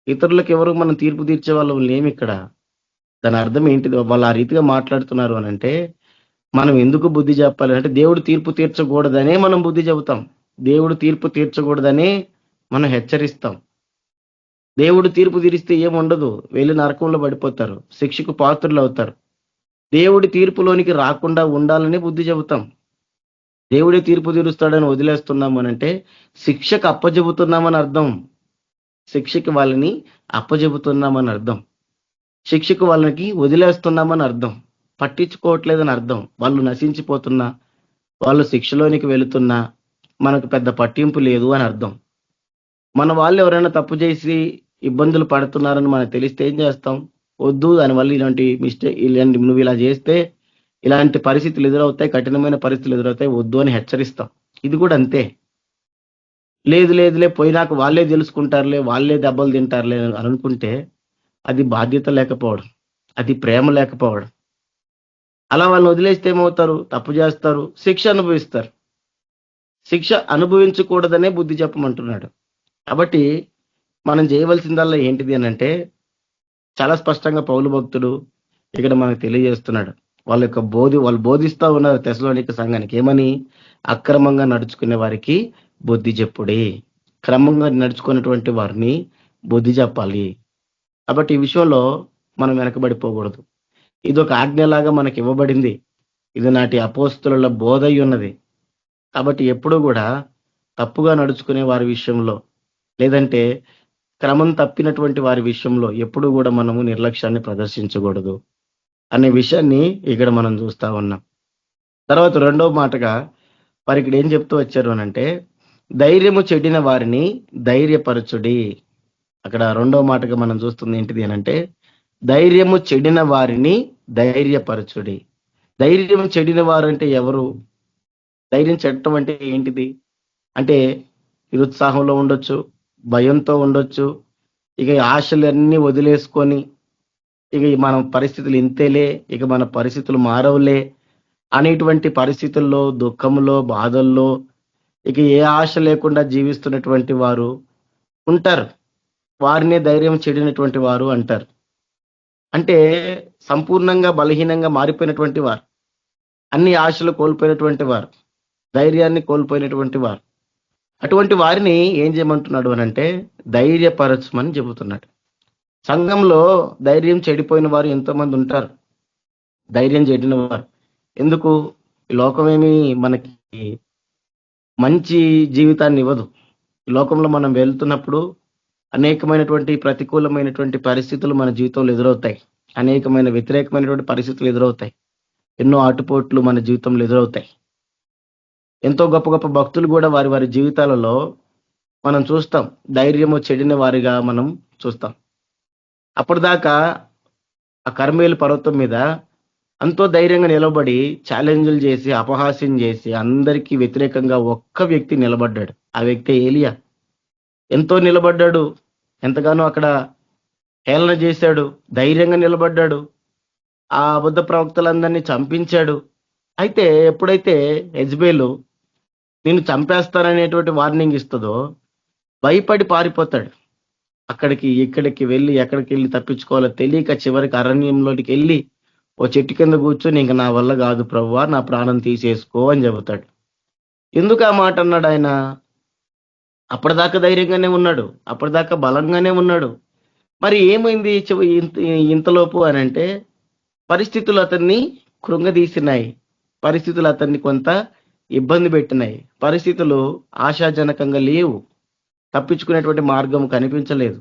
ఇతరులకు ఎవరు మనం తీర్పు తీర్చే వాళ్ళు లేమి ఇక్కడ. దాని అర్థం ఏంటిది? వాళ్ళు ఆ రీతిగా మాట్లాడుతున్నారు అని అంటే మనం ఎందుకు బుద్ధి చెప్పాలి అంటే, దేవుడు తీర్పు తీర్చకూడదనే మనం బుద్ధి చెబుతాం, దేవుడు తీర్పు తీర్చకూడదనే మనం హెచ్చరిస్తాం. దేవుడు తీర్పు తీరిస్తే ఏముండదు, వెళ్ళి నరకంలో పడిపోతారు, శిక్షకు పాత్రులు అవుతారు. దేవుడి తీర్పులోనికి రాకుండా ఉండాలని బుద్ధి చెబుతాం. దేవుడే తీర్పు తీరుస్తాడని వదిలేస్తున్నాం అనంటే శిక్షకు అప్పజెబుతున్నామని అర్థం, శిక్షకి వాళ్ళని అప్పజెబుతున్నామని అర్థం, శిక్షకు వాళ్ళకి వదిలేస్తున్నామని అర్థం, పట్టించుకోవట్లేదని అర్థం. వాళ్ళు నశించిపోతున్నా, వాళ్ళు శిక్షలోనికి వెళుతున్నా మనకు పెద్ద పట్టింపు లేదు అని అర్థం. మన వాళ్ళు ఎవరైనా తప్పు చేసి ఇబ్బందులు పడుతున్నారని మనకు తెలిస్తే ఏం చేస్తాం? వద్దు, దానివల్ల ఇలాంటి నువ్వు ఇలా చేస్తే ఇలాంటి పరిస్థితులు ఎదురవుతాయి, కఠినమైన పరిస్థితులు ఎదురవుతాయి, వద్దు అని హెచ్చరిస్తాం. ఇది కూడా అంతే. లేదులే పోయినాక వాళ్ళే తెలుసుకుంటారులే, వాళ్ళే దెబ్బలు తింటారులే అని అనుకుంటే అది బాధ్యత లేకపోవడం, అది ప్రేమ లేకపోవడం. అలా వాళ్ళని వదిలేస్తే ఏమవుతారు? తప్పు చేస్తారు, శిక్ష అనుభవిస్తారు. శిక్ష అనుభవించకూడదనే బుద్ధి చెప్పమంటున్నాడు. కాబట్టి మనం చేయవలసిందల్లా ఏంటిది అని అంటే, చాలా స్పష్టంగా పౌలు భక్తుడు ఇక్కడ మనకు తెలియజేస్తున్నాడు. వాళ్ళు బోధిస్తా ఉన్నారు తెస్సలోనిక సంఘానికి ఏమని? అక్రమంగా నడుచుకునే వారికి బుద్ధి చెప్పుడే, క్రమంగా నడుచుకున్నటువంటి వారిని బుద్ధి చెప్పాలి. కాబట్టి ఈ విషయంలో మనం వెనకబడిపోకూడదు. ఇది ఒక ఆజ్ఞలాగా మనకి ఇవ్వబడింది, ఇది నాటి అపోస్తుల బోధ అయి ఉన్నది. కాబట్టి ఎప్పుడూ కూడా తప్పుగా నడుచుకునే వారి విషయంలో, లేదంటే క్రమం తప్పినటువంటి వారి విషయంలో ఎప్పుడూ కూడా మనము నిర్లక్ష్యాన్ని ప్రదర్శించకూడదు అనే విషయాన్ని ఇక్కడ మనం చూస్తా ఉన్నాం. తర్వాత రెండవ మాటగా వారు ఇక్కడ ఏం చెప్తూ వచ్చారు అనంటే, ధైర్యము చెడిన వారిని ధైర్యపరచుడి. అక్కడ రెండవ మాటగా మనం చూస్తుంది ఏంటిది అనంటే, ధైర్యము చెడిన వారిని ధైర్యపరచుడి. ధైర్యం చెడిన వారు అంటే ఎవరు? ధైర్యం చెడటం అంటే ఏంటిది అంటే, నిరుత్సాహంలో ఉండొచ్చు, భయంతో ఉండొచ్చు, ఇక ఆశలన్నీ వదిలేసుకొని ఇక మన పరిస్థితులు ఇంతేలే, ఇక మన పరిస్థితులు మారవులే అనేటువంటి పరిస్థితుల్లో, దుఃఖంలో, బాధల్లో ఇక ఏ ఆశ లేకుండా జీవిస్తున్నటువంటి వారు ఉంటారు. వారినే ధైర్యం చెడినటువంటి వారు అంటారు. అంటే సంపూర్ణంగా బలహీనంగా మారిపోయినటువంటి వారు, అన్ని ఆశలు కోల్పోయినటువంటి వారు, ధైర్యాన్ని కోల్పోయినటువంటి వారు. అటువంటి వారిని ఏం చేయమంటున్నాడు అని అంటే ధైర్యపరచమని చెబుతున్నాడు. సంఘంలో ధైర్యం చెడిపోయిన వారు ఎంతోమంది ఉంటారు, ధైర్యం చెడిన వారు. ఎందుకు? ఈ లోకమేమి మనకి మంచి జీవితాన్ని ఇవ్వదు. ఈ లోకంలో మనం వెళ్తున్నప్పుడు అనేకమైనటువంటి ప్రతికూలమైనటువంటి పరిస్థితులు మన జీవితంలో ఎదురవుతాయి. అనేకమైన వ్యతిరేకమైనటువంటి పరిస్థితులు ఎదురవుతాయి. ఎన్నో ఆటుపోట్లు మన జీవితంలో ఎదురవుతాయి. ఎంతో గొప్ప గొప్ప భక్తులు కూడా వారి వారి జీవితాలలో మనం చూస్తాం ధైర్యము చెడిన వారిగా మనం చూస్తాం. అప్పటిదాకా ఆ కర్మేలు పర్వతం మీద ఎంతో ధైర్యంగా నిలబడి ఛాలెంజ్లు చేసి అపహాస్యం చేసి అందరికీ వ్యతిరేకంగా ఒక్క వ్యక్తి నిలబడ్డాడు. ఆ వ్యక్తి ఏలియా. ఎంతో నిలబడ్డాడు, ఎంతగానో అక్కడ హేళన చేశాడు, ధైర్యంగా నిలబడ్డాడు, ఆ అబద్ధ ప్రవక్తలందరినీ చంపించాడు. అయితే ఎప్పుడైతే యెజబెలు నిన్ను చంపేస్తాననేటువంటి వార్నింగ్ ఇస్తుందో భయపడి పారిపోతాడు. అక్కడికి ఇక్కడికి వెళ్ళి ఎక్కడికి వెళ్ళి తప్పించుకోవాలో తెలియక చివరికి అరణ్యంలోకి వెళ్ళి ఓ చెట్టు కింద కూర్చొని ఇంక నా వల్ల కాదు ప్రభువా, నా ప్రాణం తీసేసుకో అని చెబుతాడు. ఎందుకు ఆ మాట అన్నాడు ఆయన? అప్పటిదాకా ధైర్యంగానే ఉన్నాడు, అప్పటిదాకా బలంగానే ఉన్నాడు. మరి ఏమైంది ఇంతలోపు అని అంటే పరిస్థితులు అతన్ని కృంగదీసినాయి, పరిస్థితులు అతన్ని కొంత ఇబ్బంది పెట్టినాయి, పరిస్థితులు ఆశాజనకంగా లేవు, తప్పించుకునేటువంటి మార్గం కనిపించలేదు.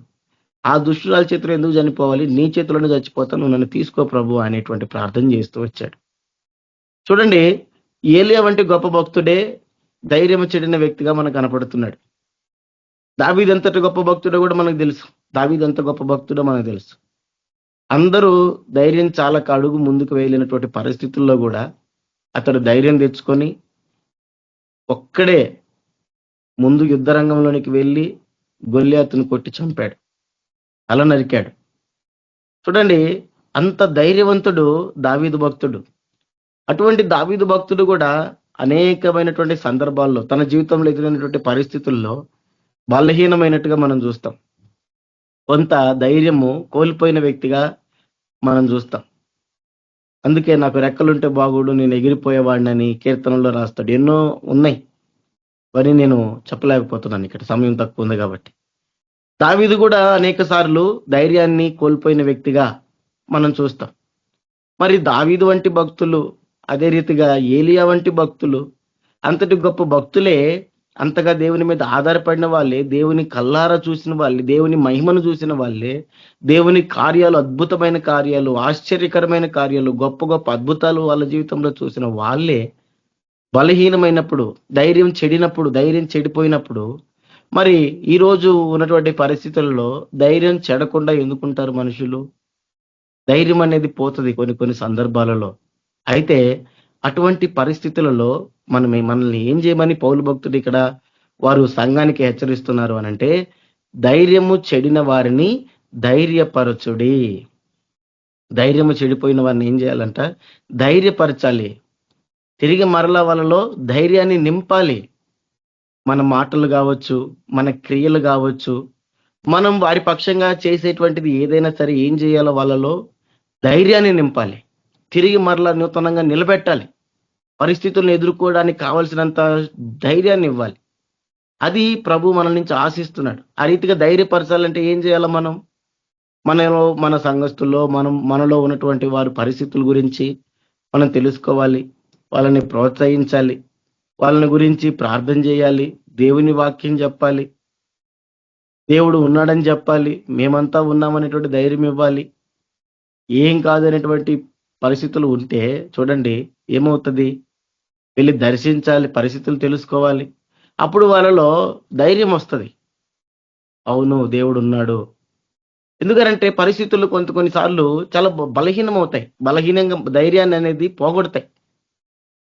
ఆ దుష్టురాల చేతిలో ఎందుకు చనిపోవాలి, నీ చేతిలోనే చచ్చిపోతాను, నువ్వు నన్ను తీసుకో ప్రభు అనేటువంటి ప్రార్థన చేస్తూ వచ్చాడు. చూడండి, ఏలియా వంటి గొప్ప భక్తుడే ధైర్యం చెడిన వ్యక్తిగా మనకు కనపడుతున్నాడు. దావీదు ఎంతటి గొప్ప భక్తుడో కూడా మనకు తెలుసు. దావీదు ఎంత గొప్ప భక్తుడో మనకు తెలుసు. అందరూ ధైర్యం చాలక అడుగు ముందుకు వేయలేనటువంటి పరిస్థితుల్లో కూడా అతడు ధైర్యం తెచ్చుకొని ఒక్కడే ముందు యుద్ధ రంగంలోనికి వెళ్ళి గొల్లియాతును కొట్టి చంపాడు, తల నరికాడు. చూడండి, అంత ధైర్యవంతుడు దావీదు భక్తుడు. అటువంటి దావీదు భక్తుడు కూడా అనేకమైనటువంటి సందర్భాల్లో తన జీవితంలో ఎదురైనటువంటి పరిస్థితుల్లో బలహీనమైనట్టుగా మనం చూస్తాం. కొంత ధైర్యము కోల్పోయిన వ్యక్తిగా మనం చూస్తాం. అందుకే నాకు రెక్కలుంటే బాగుడు, నేను ఎగిరిపోయేవాడినని కీర్తనలో రాస్తాడు. ఎన్నో ఉన్నాయి, మరి నేను చెప్పలేకపోతున్నాను, ఇక్కడ సమయం తక్కువ ఉంది కాబట్టి. దావీదు కూడా అనేక సార్లు ధైర్యాన్ని కోల్పోయిన వ్యక్తిగా మనం చూస్తాం. మరి దావీదు వంటి భక్తులు, అదే రీతిగా ఏలియా వంటి భక్తులు, అంతటి గొప్ప భక్తులే, అంతగా దేవుని మీద ఆధారపడిన వాళ్ళే, దేవుని కల్లారా చూసిన వాళ్ళే, దేవుని మహిమను చూసిన వాళ్ళే, దేవుని కార్యాలు, అద్భుతమైన కార్యాలు, ఆశ్చర్యకరమైన కార్యాలు, గొప్ప గొప్ప అద్భుతాలు వాళ్ళ జీవితంలో చూసిన వాళ్ళే బలహీనమైనప్పుడు, ధైర్యం చెడినప్పుడు, ధైర్యం చెడిపోయినప్పుడు, మరి ఈరోజు ఉన్నటువంటి పరిస్థితుల్లో ధైర్యం చెడకుండా ఎందుకుంటారు మనుషులు? ధైర్యం అనేది పోతుంది కొన్ని సందర్భాలలో. అయితే అటువంటి పరిస్థితులలో మనల్ని ఏం చేయమని పౌలు భక్తుడు ఇక్కడ వారు సంఘానికి హెచ్చరిస్తున్నారు అనంటే, ధైర్యము చెడిన వారిని ధైర్యపరచుడి. ధైర్యము చెడిపోయిన వారిని ఏం చేయాలంట? ధైర్యపరచాలి. తిరిగి మరలా వాళ్ళలో ధైర్యాన్ని నింపాలి. మన మాటలు కావచ్చు, మన క్రియలు కావచ్చు, మనం వారి పక్షంగా చేసేటువంటిది ఏదైనా సరే ఏం చేయాలో వాళ్ళలో ధైర్యాన్ని నింపాలి. తిరిగి మరలా నూతనంగా నిలబెట్టాలి. పరిస్థితులను ఎదుర్కోవడానికి కావలసినంత ధైర్యాన్ని ఇవ్వాలి. అది ప్రభు మన నుంచి ఆశిస్తున్నాడు. ఆ రీతిగా ధైర్యపరచాలంటే ఏం చేయాలి? మనలో, మన సంఘస్థుల్లో, మనలో ఉన్నటువంటి వారి పరిస్థితుల గురించి మనం తెలుసుకోవాలి, వాళ్ళని ప్రోత్సహించాలి, వాళ్ళని గురించి ప్రార్థన చేయాలి, దేవుని వాక్యం చెప్పాలి, దేవుడు ఉన్నాడని చెప్పాలి, మేమంతా ఉన్నామనేటువంటి ధైర్యం ఇవ్వాలి. ఏం కాదనేటువంటి పరిస్థితులు ఉంటే చూడండి ఏమవుతుంది? వెళ్ళి దర్శించాలి, పరిస్థితులు తెలుసుకోవాలి. అప్పుడు వాళ్ళలో ధైర్యం వస్తుంది. అవును, దేవుడు ఉన్నాడు. ఎందుకంటే పరిస్థితులు కొన్నిసార్లు చాలా బలహీనం అవుతాయి, బలహీనంగా ధైర్యాన్ని అనేది పోగొడతాయి.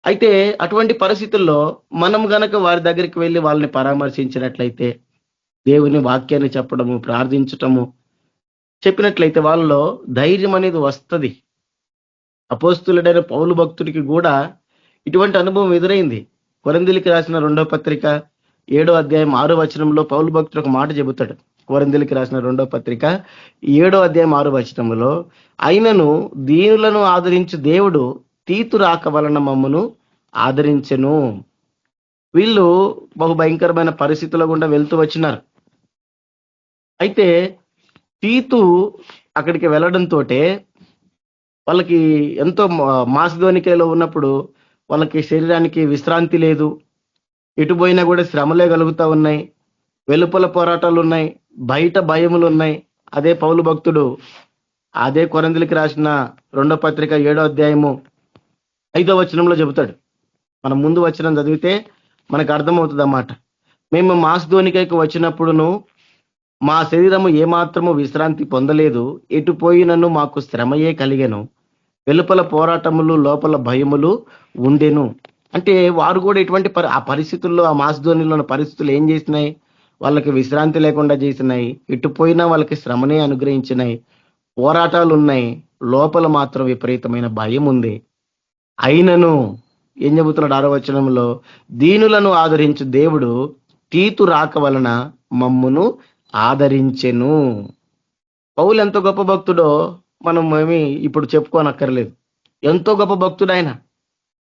అయితే అటువంటి పరిస్థితుల్లో మనం గనక వారి దగ్గరికి వెళ్ళి వాళ్ళని పరామర్శించినట్లయితే, దేవుని వాక్యాన్ని చెప్పడము, ప్రార్థించటము చెప్పినట్లయితే వాళ్ళలో ధైర్యం అనేది వస్తుంది. అపోస్తులుడైన పౌలు భక్తుడికి కూడా ఇటువంటి అనుభవం ఎదురైంది. కొరింథీయులకు రాసిన 2వ పత్రిక 7వ అధ్యాయం 6వ వచనంలో పౌలు భక్తుడు ఒక మాట చెబుతాడు. కొరింథీయులకు రాసిన 2వ పత్రిక 7వ అధ్యాయం 6వ వచనంలో, అయినను దీనులను ఆదరించు దేవుడు తీతు రాక వలన మమ్మను ఆదరించెను. వీళ్ళు బహు భయంకరమైన పరిస్థితుల గుండా వెళ్తూ వచ్చినారు. అయితే తీతు అక్కడికి వెళ్ళడంతో వాళ్ళకి ఎంతో మాసిదోనికలో ఉన్నప్పుడు వాళ్ళకి శరీరానికి విశ్రాంతి లేదు. ఎటు పోయినా కూడా శ్రమలే కలుగుతా ఉన్నాయి, వెలుపల పోరాటాలు ఉన్నాయి, బయట భయములు ఉన్నాయి. అదే పౌలు భక్తుడు అదే కొరింథీయులకు రాసిన 2వ పత్రిక 7వ అధ్యాయము 5వ వచనంలో చెబుతాడు. మనం ముందు వచనం చదివితే మనకు అర్థమవుతుంది అన్నమాట. మేము మాసిదోనికకు వచ్చినప్పుడును మా శరీరము ఏమాత్రము విశ్రాంతి పొందలేదు, ఎటు పోయినను మాకు శ్రమయే కలిగెను, వెలుపల పోరాటములు లోపల భయములు ఉండెను. అంటే వారు కూడా ఎటువంటి ఆ పరిస్థితుల్లో, ఆ మాసిదోనిలో ఉన్న పరిస్థితులు ఏం చేసినాయి? వాళ్ళకి విశ్రాంతి లేకుండా చేసినాయి. ఎటు పోయినా వాళ్ళకి శ్రమనే అనుగ్రహించినాయి. పోరాటాలు ఉన్నాయి, లోపల మాత్రం విపరీతమైన భయం ఉంది. అయినను ఏం చెబుతున్నాడు 6వ వచనంలో, దీనులను ఆదరించు దేవుడు తీతు రాక వలన మమ్మును ఆదరించెను. పౌలు ఎంత గొప్ప భక్తుడో మనం ఏమి ఇప్పుడు చెప్పుకోనక్కర్లేదు. ఎంతో గొప్ప భక్తుడు ఆయన.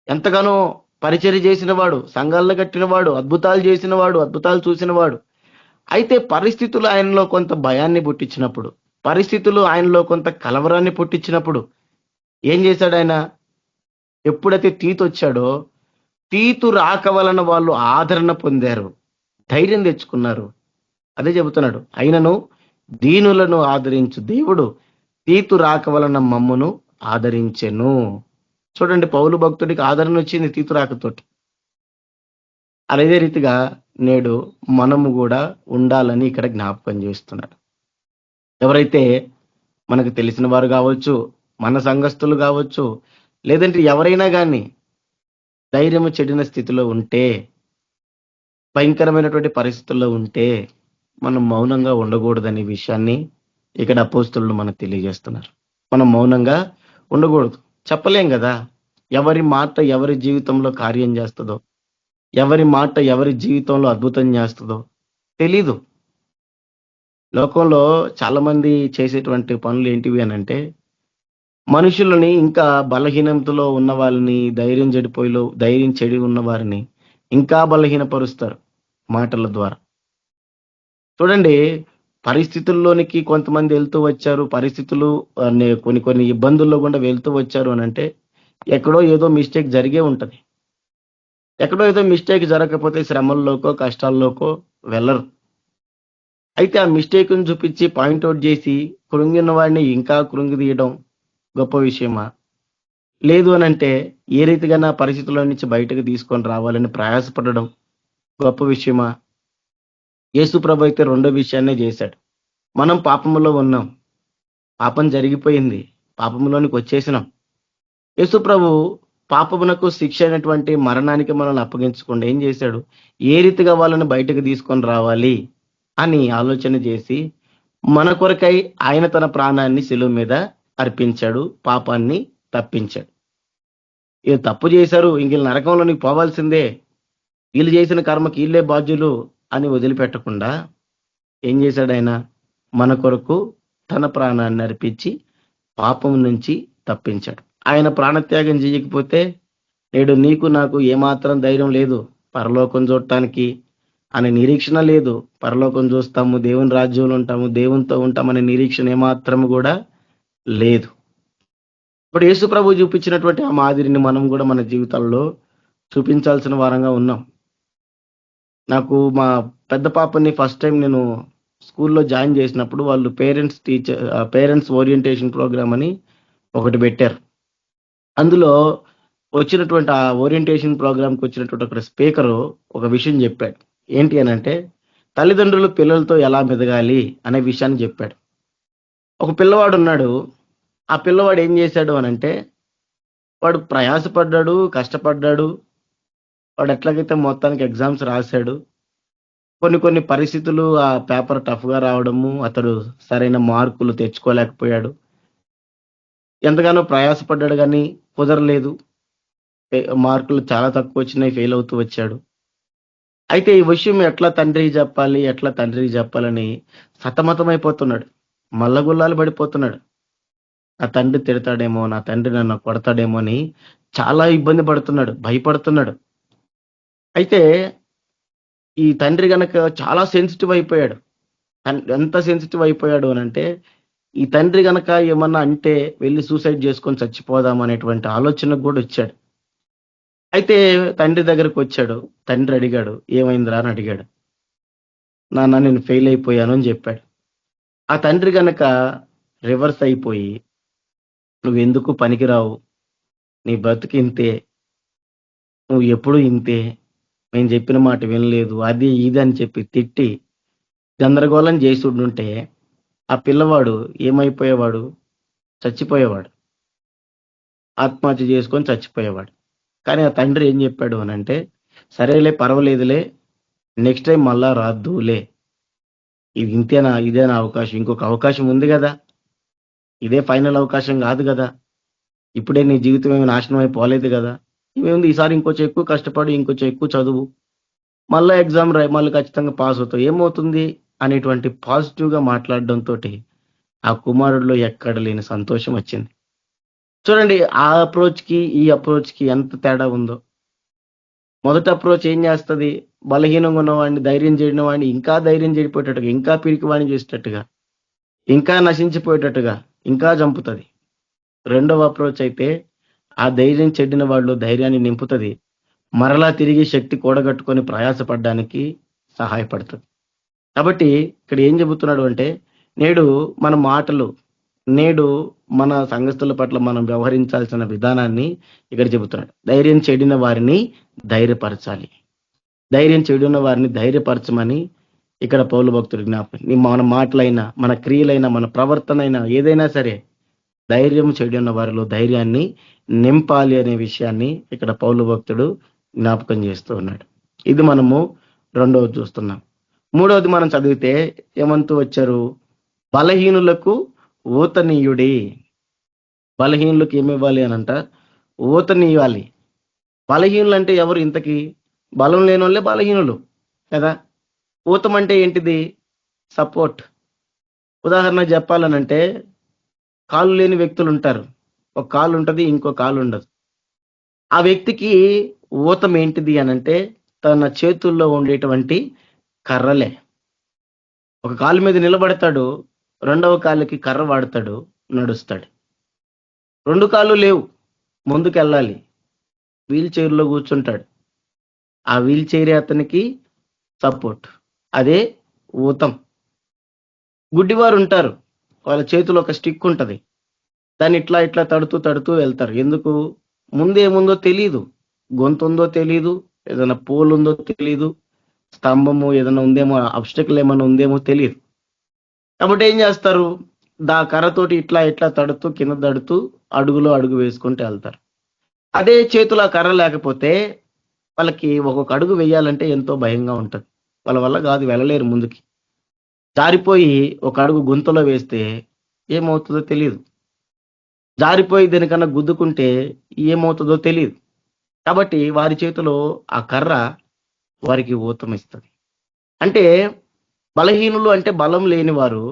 ఎంతగానో పరిచర్య చేసిన వాడు, సంఘాలను కట్టినవాడు, అద్భుతాలు చేసినవాడు, అద్భుతాలు చూసినవాడు. అయితే పరిస్థితులు ఆయనలో కొంత భయాన్ని పుట్టించినప్పుడు, పరిస్థితులు ఆయనలో కొంత కలవరాన్ని పుట్టించినప్పుడు ఏం చేశాడు ఆయన? ఎప్పుడైతే తీతు వచ్చాడో, తీతు రాక వలన వాళ్ళు ఆదరణ పొందారు, ధైర్యం తెచ్చుకున్నారు. అదే చెబుతున్నాడు, అయినను దీనులను ఆదరించు దేవుడు తీతు రాక వలన మమ్మును ఆదరించెను. చూడండి, పౌలు భక్తుడికి ఆదరణ వచ్చింది తీతు రాకతోటి. అదే రీతిగా నేడు మనము కూడా ఉండాలని ఇక్కడ జ్ఞాపకం చేస్తున్నాడు. ఎవరైతే మనకు తెలిసిన వారు కావచ్చు, మన సంఘస్థులు కావచ్చు, లేదంటే ఎవరైనా కానీ ధైర్యము చెడిన స్థితిలో ఉంటే, భయంకరమైనటువంటి పరిస్థితుల్లో ఉంటే మనం మౌనంగా ఉండకూడదనే విషయాన్ని ఇక్కడ అపోస్తలులు మనకు తెలియజేస్తున్నారు. మనం మౌనంగా ఉండకూడదు. చెప్పలేం కదా ఎవరి మాట ఎవరి జీవితంలో కార్యం చేస్తుందో, ఎవరి మాట ఎవరి జీవితంలో అద్భుతం చేస్తుందో తెలీదు. లోకంలో చాలా మంది చేసేటువంటి పనులు ఏంటివి అని అంటే, మనుషులని ఇంకా బలహీనతలో ఉన్న వాళ్ళని, ధైర్యం చెడి ఉన్న వారిని ఇంకా బలహీనపరుస్తారు మాటల ద్వారా. చూడండి, పరిస్థితుల్లోనికి కొంతమంది వెళ్తూ వచ్చారు, పరిస్థితులు కొన్ని ఇబ్బందుల్లో కూడా వెళ్తూ వచ్చారు అని అంటే ఎక్కడో ఏదో మిస్టేక్ జరిగే ఉంటది. ఎక్కడో ఏదో మిస్టేక్ జరగకపోతే శ్రమల్లోకో కష్టాల్లోకో వెళ్ళరు. అయితే ఆ మిస్టేక్ను చూపించి పాయింట్అవుట్ చేసి కృంగిన వాడిని ఇంకా కృంగి తీయడం గొప్ప విషయమా? లేదు అని అంటే ఏ రీతిగా నా పరిస్థితుల్లో నుంచి బయటకు తీసుకొని రావాలని ప్రయాసపడడం గొప్ప విషయమా? యేసు ప్రభు అయితే రెండో విషయాన్నే చేశాడు. మనం పాపములో ఉన్నాం, పాపం జరిగిపోయింది, పాపములోనికి వచ్చేసినాం. యేసు ప్రభు పాపమునకు శిక్ష అయినటువంటి మరణానికి మనల్ని అప్పగించకుండా ఏం చేశాడు? ఏ రీతిగా వాళ్ళని బయటకు తీసుకొని రావాలి అని ఆలోచన చేసి మన కొరకై ఆయన తన ప్రాణాన్ని శిలువ మీద అర్పించాడు, పాపాన్ని తప్పించాడు. ఇది తప్పు చేశారు, ఇంక నరకంలోనికి పోవాల్సిందే, వీళ్ళు చేసిన కర్మకి వీళ్ళే బాధ్యులు అని వదిలిపెట్టకుండా ఏం చేశాడు? ఆయన మన కొరకు తన ప్రాణాన్ని అర్పించి పాపం నుంచి తప్పించాడు. ఆయన ప్రాణత్యాగం చేయకపోతే నేడు నీకు నాకు ఏమాత్రం ధైర్యం లేదు, పరలోకం చూడటానికి అనే నిరీక్షణ లేదు. పరలోకం చూస్తాము, దేవుని రాజ్యంలో ఉంటాము, దేవునితో ఉంటామనే నిరీక్షణ ఏమాత్రం కూడా లేదు. ఇప్పుడు యేసు ప్రభు చూపించినటువంటి ఆ మాదిరిని మనం కూడా మన జీవితాల్లో చూపించాల్సిన వారంగా ఉన్నాం. నాకు మా పెద్ద పాపని ఫస్ట్ టైం నేను స్కూల్లో జాయిన్ చేసినప్పుడు వాళ్ళు పేరెంట్స్ ఓరియంటేషన్ ప్రోగ్రామ్ అని ఒకటి పెట్టారు. అందులో వచ్చినటువంటి ఆ ఓరియంటేషన్ ప్రోగ్రామ్కి వచ్చినటువంటి ఒక స్పీకరు ఒక విషయం చెప్పాడు. ఏంటి అని అంటే, తల్లిదండ్రులు పిల్లలతో ఎలా మెదగాలి అనే విషయాన్ని చెప్పాడు. ఒక పిల్లవాడు ఉన్నాడు. ఆ పిల్లవాడు ఏం చేశాడు అని అంటే, వాడు ప్రయాసపడ్డాడు, కష్టపడ్డాడు, వాడు ఎట్లాగైతే మొత్తానికి ఎగ్జామ్స్ రాశాడు. కొన్ని పరిస్థితులు ఆ పేపర్ టఫ్గా రావడము, అతడు సరైన మార్కులు తెచ్చుకోలేకపోయాడు. ఎంతగానో ప్రయాసపడ్డాడు కానీ కుదరలేదు, మార్కులు చాలా తక్కువ వచ్చినాయి, ఫెయిల్ అవుతూ వచ్చాడు. అయితే ఈ విషయం ఎట్లా తండ్రికి చెప్పాలని సతమతమైపోతున్నాడు, మల్లగుల్లాలు పడిపోతున్నాడు. నా తండ్రి తిడతాడేమో, నా తండ్రి నన్ను కొడతాడేమో అని చాలా ఇబ్బంది పడుతున్నాడు, భయపడుతున్నాడు. అయితే ఈ తండ్రి గనక చాలా సెన్సిటివ్ అయిపోయాడు. ఎంత సెన్సిటివ్ అయిపోయాడు అనంటే, ఈ తండ్రి గనక ఏమన్నా అంటే వెళ్ళి సూసైడ్ చేసుకొని చచ్చిపోదాం అనేటువంటి ఆలోచనకు కూడా వచ్చాడు. అయితే తండ్రి దగ్గరకు వచ్చాడు. తండ్రి అడిగాడు, ఏమైందిరా అని అడిగాడు. నాన్న నేను ఫెయిల్ అయిపోయాను అని చెప్పాడు. ఆ తండ్రి గనక రివర్స్ అయిపోయి, నువ్వెందుకు పనికిరావు, నీ బతుకు ఇంతే, నువ్వు ఎప్పుడు ఇంతే, నేను చెప్పిన మాట వినలేదు, అది ఇది అని చెప్పి తిట్టి గందరగోళం చేసి ఉండుంటే ఆ పిల్లవాడు ఏమైపోయేవాడు? చచ్చిపోయేవాడు. ఆత్మహత్య చేసుకొని చచ్చిపోయేవాడు. కానీ ఆ తండ్రి ఏం చెప్పాడు అనంటే, సరేలే పర్వాలేదులే, నెక్స్ట్ టైం మళ్ళా రాద్దులే, ఇది ఇంతేనా, ఇదేనా అవకాశం, ఇంకొక అవకాశం ఉంది కదా, ఇదే ఫైనల్ అవకాశం కాదు కదా, ఇప్పుడే నీ జీవితం ఏమి నాశనం అయిపోలేదు కదా, ఇవేముంది, ఈసారి ఇంకొంచెం ఎక్కువ కష్టపడి ఇంకొంచెం ఎక్కువ చదువు, మళ్ళీ ఎగ్జామ్ రాయి, మళ్ళీ ఖచ్చితంగా పాస్ అవుతావు, ఏమవుతుంది అనేటువంటి పాజిటివ్గా మాట్లాడడంతో ఆ కుమారుడిలో ఎక్కడ లేని సంతోషం వచ్చింది. చూడండి, ఆ అప్రోచ్కి ఈ అప్రోచ్కి ఎంత తేడా ఉందో. మొదటి అప్రోచ్ ఏం చేస్తుంది? బలహీనంగా ఉన్నవాడిని ధైర్యం చేయడం వాడిని ఇంకా ధైర్యం చేయకపోయేటట్టుగా, ఇంకా పిరికి వాడిని చేసేటట్టుగా, ఇంకా నశించిపోయేటట్టుగా, ఇంకా చంపుతుంది. రెండవ అప్రోచ్ అయితే ఆ ధైర్యం చెడిన వాళ్ళు ధైర్యాన్ని నింపుతుంది, మరలా తిరిగి శక్తి కూడగట్టుకొని ప్రయాసపడడానికి సహాయపడుతుంది. కాబట్టి ఇక్కడ ఏం చెబుతున్నాడు అంటే, నేడు మన మాటలు, నేడు మన సంఘస్థుల పట్ల మనం వ్యవహరించాల్సిన విధానాన్ని ఇక్కడ చెబుతున్నాడు. ధైర్యం చెడిన వారిని ధైర్యపరచాలి, ధైర్యం చెడిన వారిని ధైర్యపరచమని ఇక్కడ పౌలు భక్తుడు జ్ఞాపకం. మన మాటలైనా, మన క్రియలైనా, మన ప్రవర్తన అయినా ఏదైనా సరే ధైర్యం చెడిన వారిలో ధైర్యాన్ని నింపాలి అనే విషయాన్ని ఇక్కడ పౌలు భక్తుడు జ్ఞాపకం చేస్తూ ఉన్నాడు. ఇది మనము రెండవది చూస్తున్నాం. మూడవది మనం చదివితే ఏమంటూ వచ్చారు? బలహీనులకు ఊతనీయుడి. బలహీనులకు ఏమివ్వాలి అనంట? ఊతనీయాలి. బలహీనులు అంటే ఎవరు? ఇంతకీ బలం లేని వాళ్ళే బలహీనులు కదా. ఊతం అంటే ఏంటిది? సపోర్ట్. ఉదాహరణ చెప్పాలనంటే, కాళ్ళు లేని వ్యక్తులు ఉంటారు. ఒక కాలు ఉంటుంది, ఇంకో కాలు ఉండదు. ఆ వ్యక్తికి ఊతం ఏంటిది అనంటే తన చేతుల్లో ఉండేటువంటి కర్రలే. ఒక కాలు మీద నిలబడతాడు, రెండవ కాలుకి కర్ర వాడతాడు, నడుస్తాడు. రెండు కాళ్ళు లేవు, ముందుకెళ్ళాలి, వీల్ చైర్లో కూర్చుంటాడు. ఆ వీల్ చైరే అతనికి సపోర్ట్, అదే ఊతం. గుడ్డివారు ఉంటారు, వాళ్ళ చేతిలో ఒక స్టిక్ ఉంటుంది, దాన్ని ఇట్లా ఇట్లా తడుతూ తడుతూ వెళ్తారు. ఎందుకు? ముందేముందో తెలీదు, గొంతు ఉందో తెలీదు, ఏదైనా పోల్ ఉందో తెలీదు, స్తంభము ఏదైనా ఉందేమో, అబ్స్టకల్ ఏమైనా ఉందేమో తెలియదు. కాబట్టి ఏం చేస్తారు? కర్రతోటి ఇట్లా ఇట్లా తడుతూ కింద తడుతూ అడుగులో అడుగు వేసుకుంటూ వెళ్తారు. అదే చేతుల కర్ర లేకపోతే వాళ్ళకి ఒక్కొక్క అడుగు వేయాలంటే ఎంతో భయంగా ఉంటుంది. వాళ్ళ వల్ల కాదు, వెళ్ళలేరు ముందుకి. జారిపోయి ఒక అడుగు గుంతలో వేస్తే ఏమవుతుందో తెలియదు, జారిపోయి దేనికన్నా గుద్దుకుంటే ఏమవుతుందో తెలియదు. కాబట్టి వారి చేతిలో ఆ కర్ర వారికి ఊతం ఇస్తుంది. అంటే బలహీనులు అంటే బలం లేని వారు,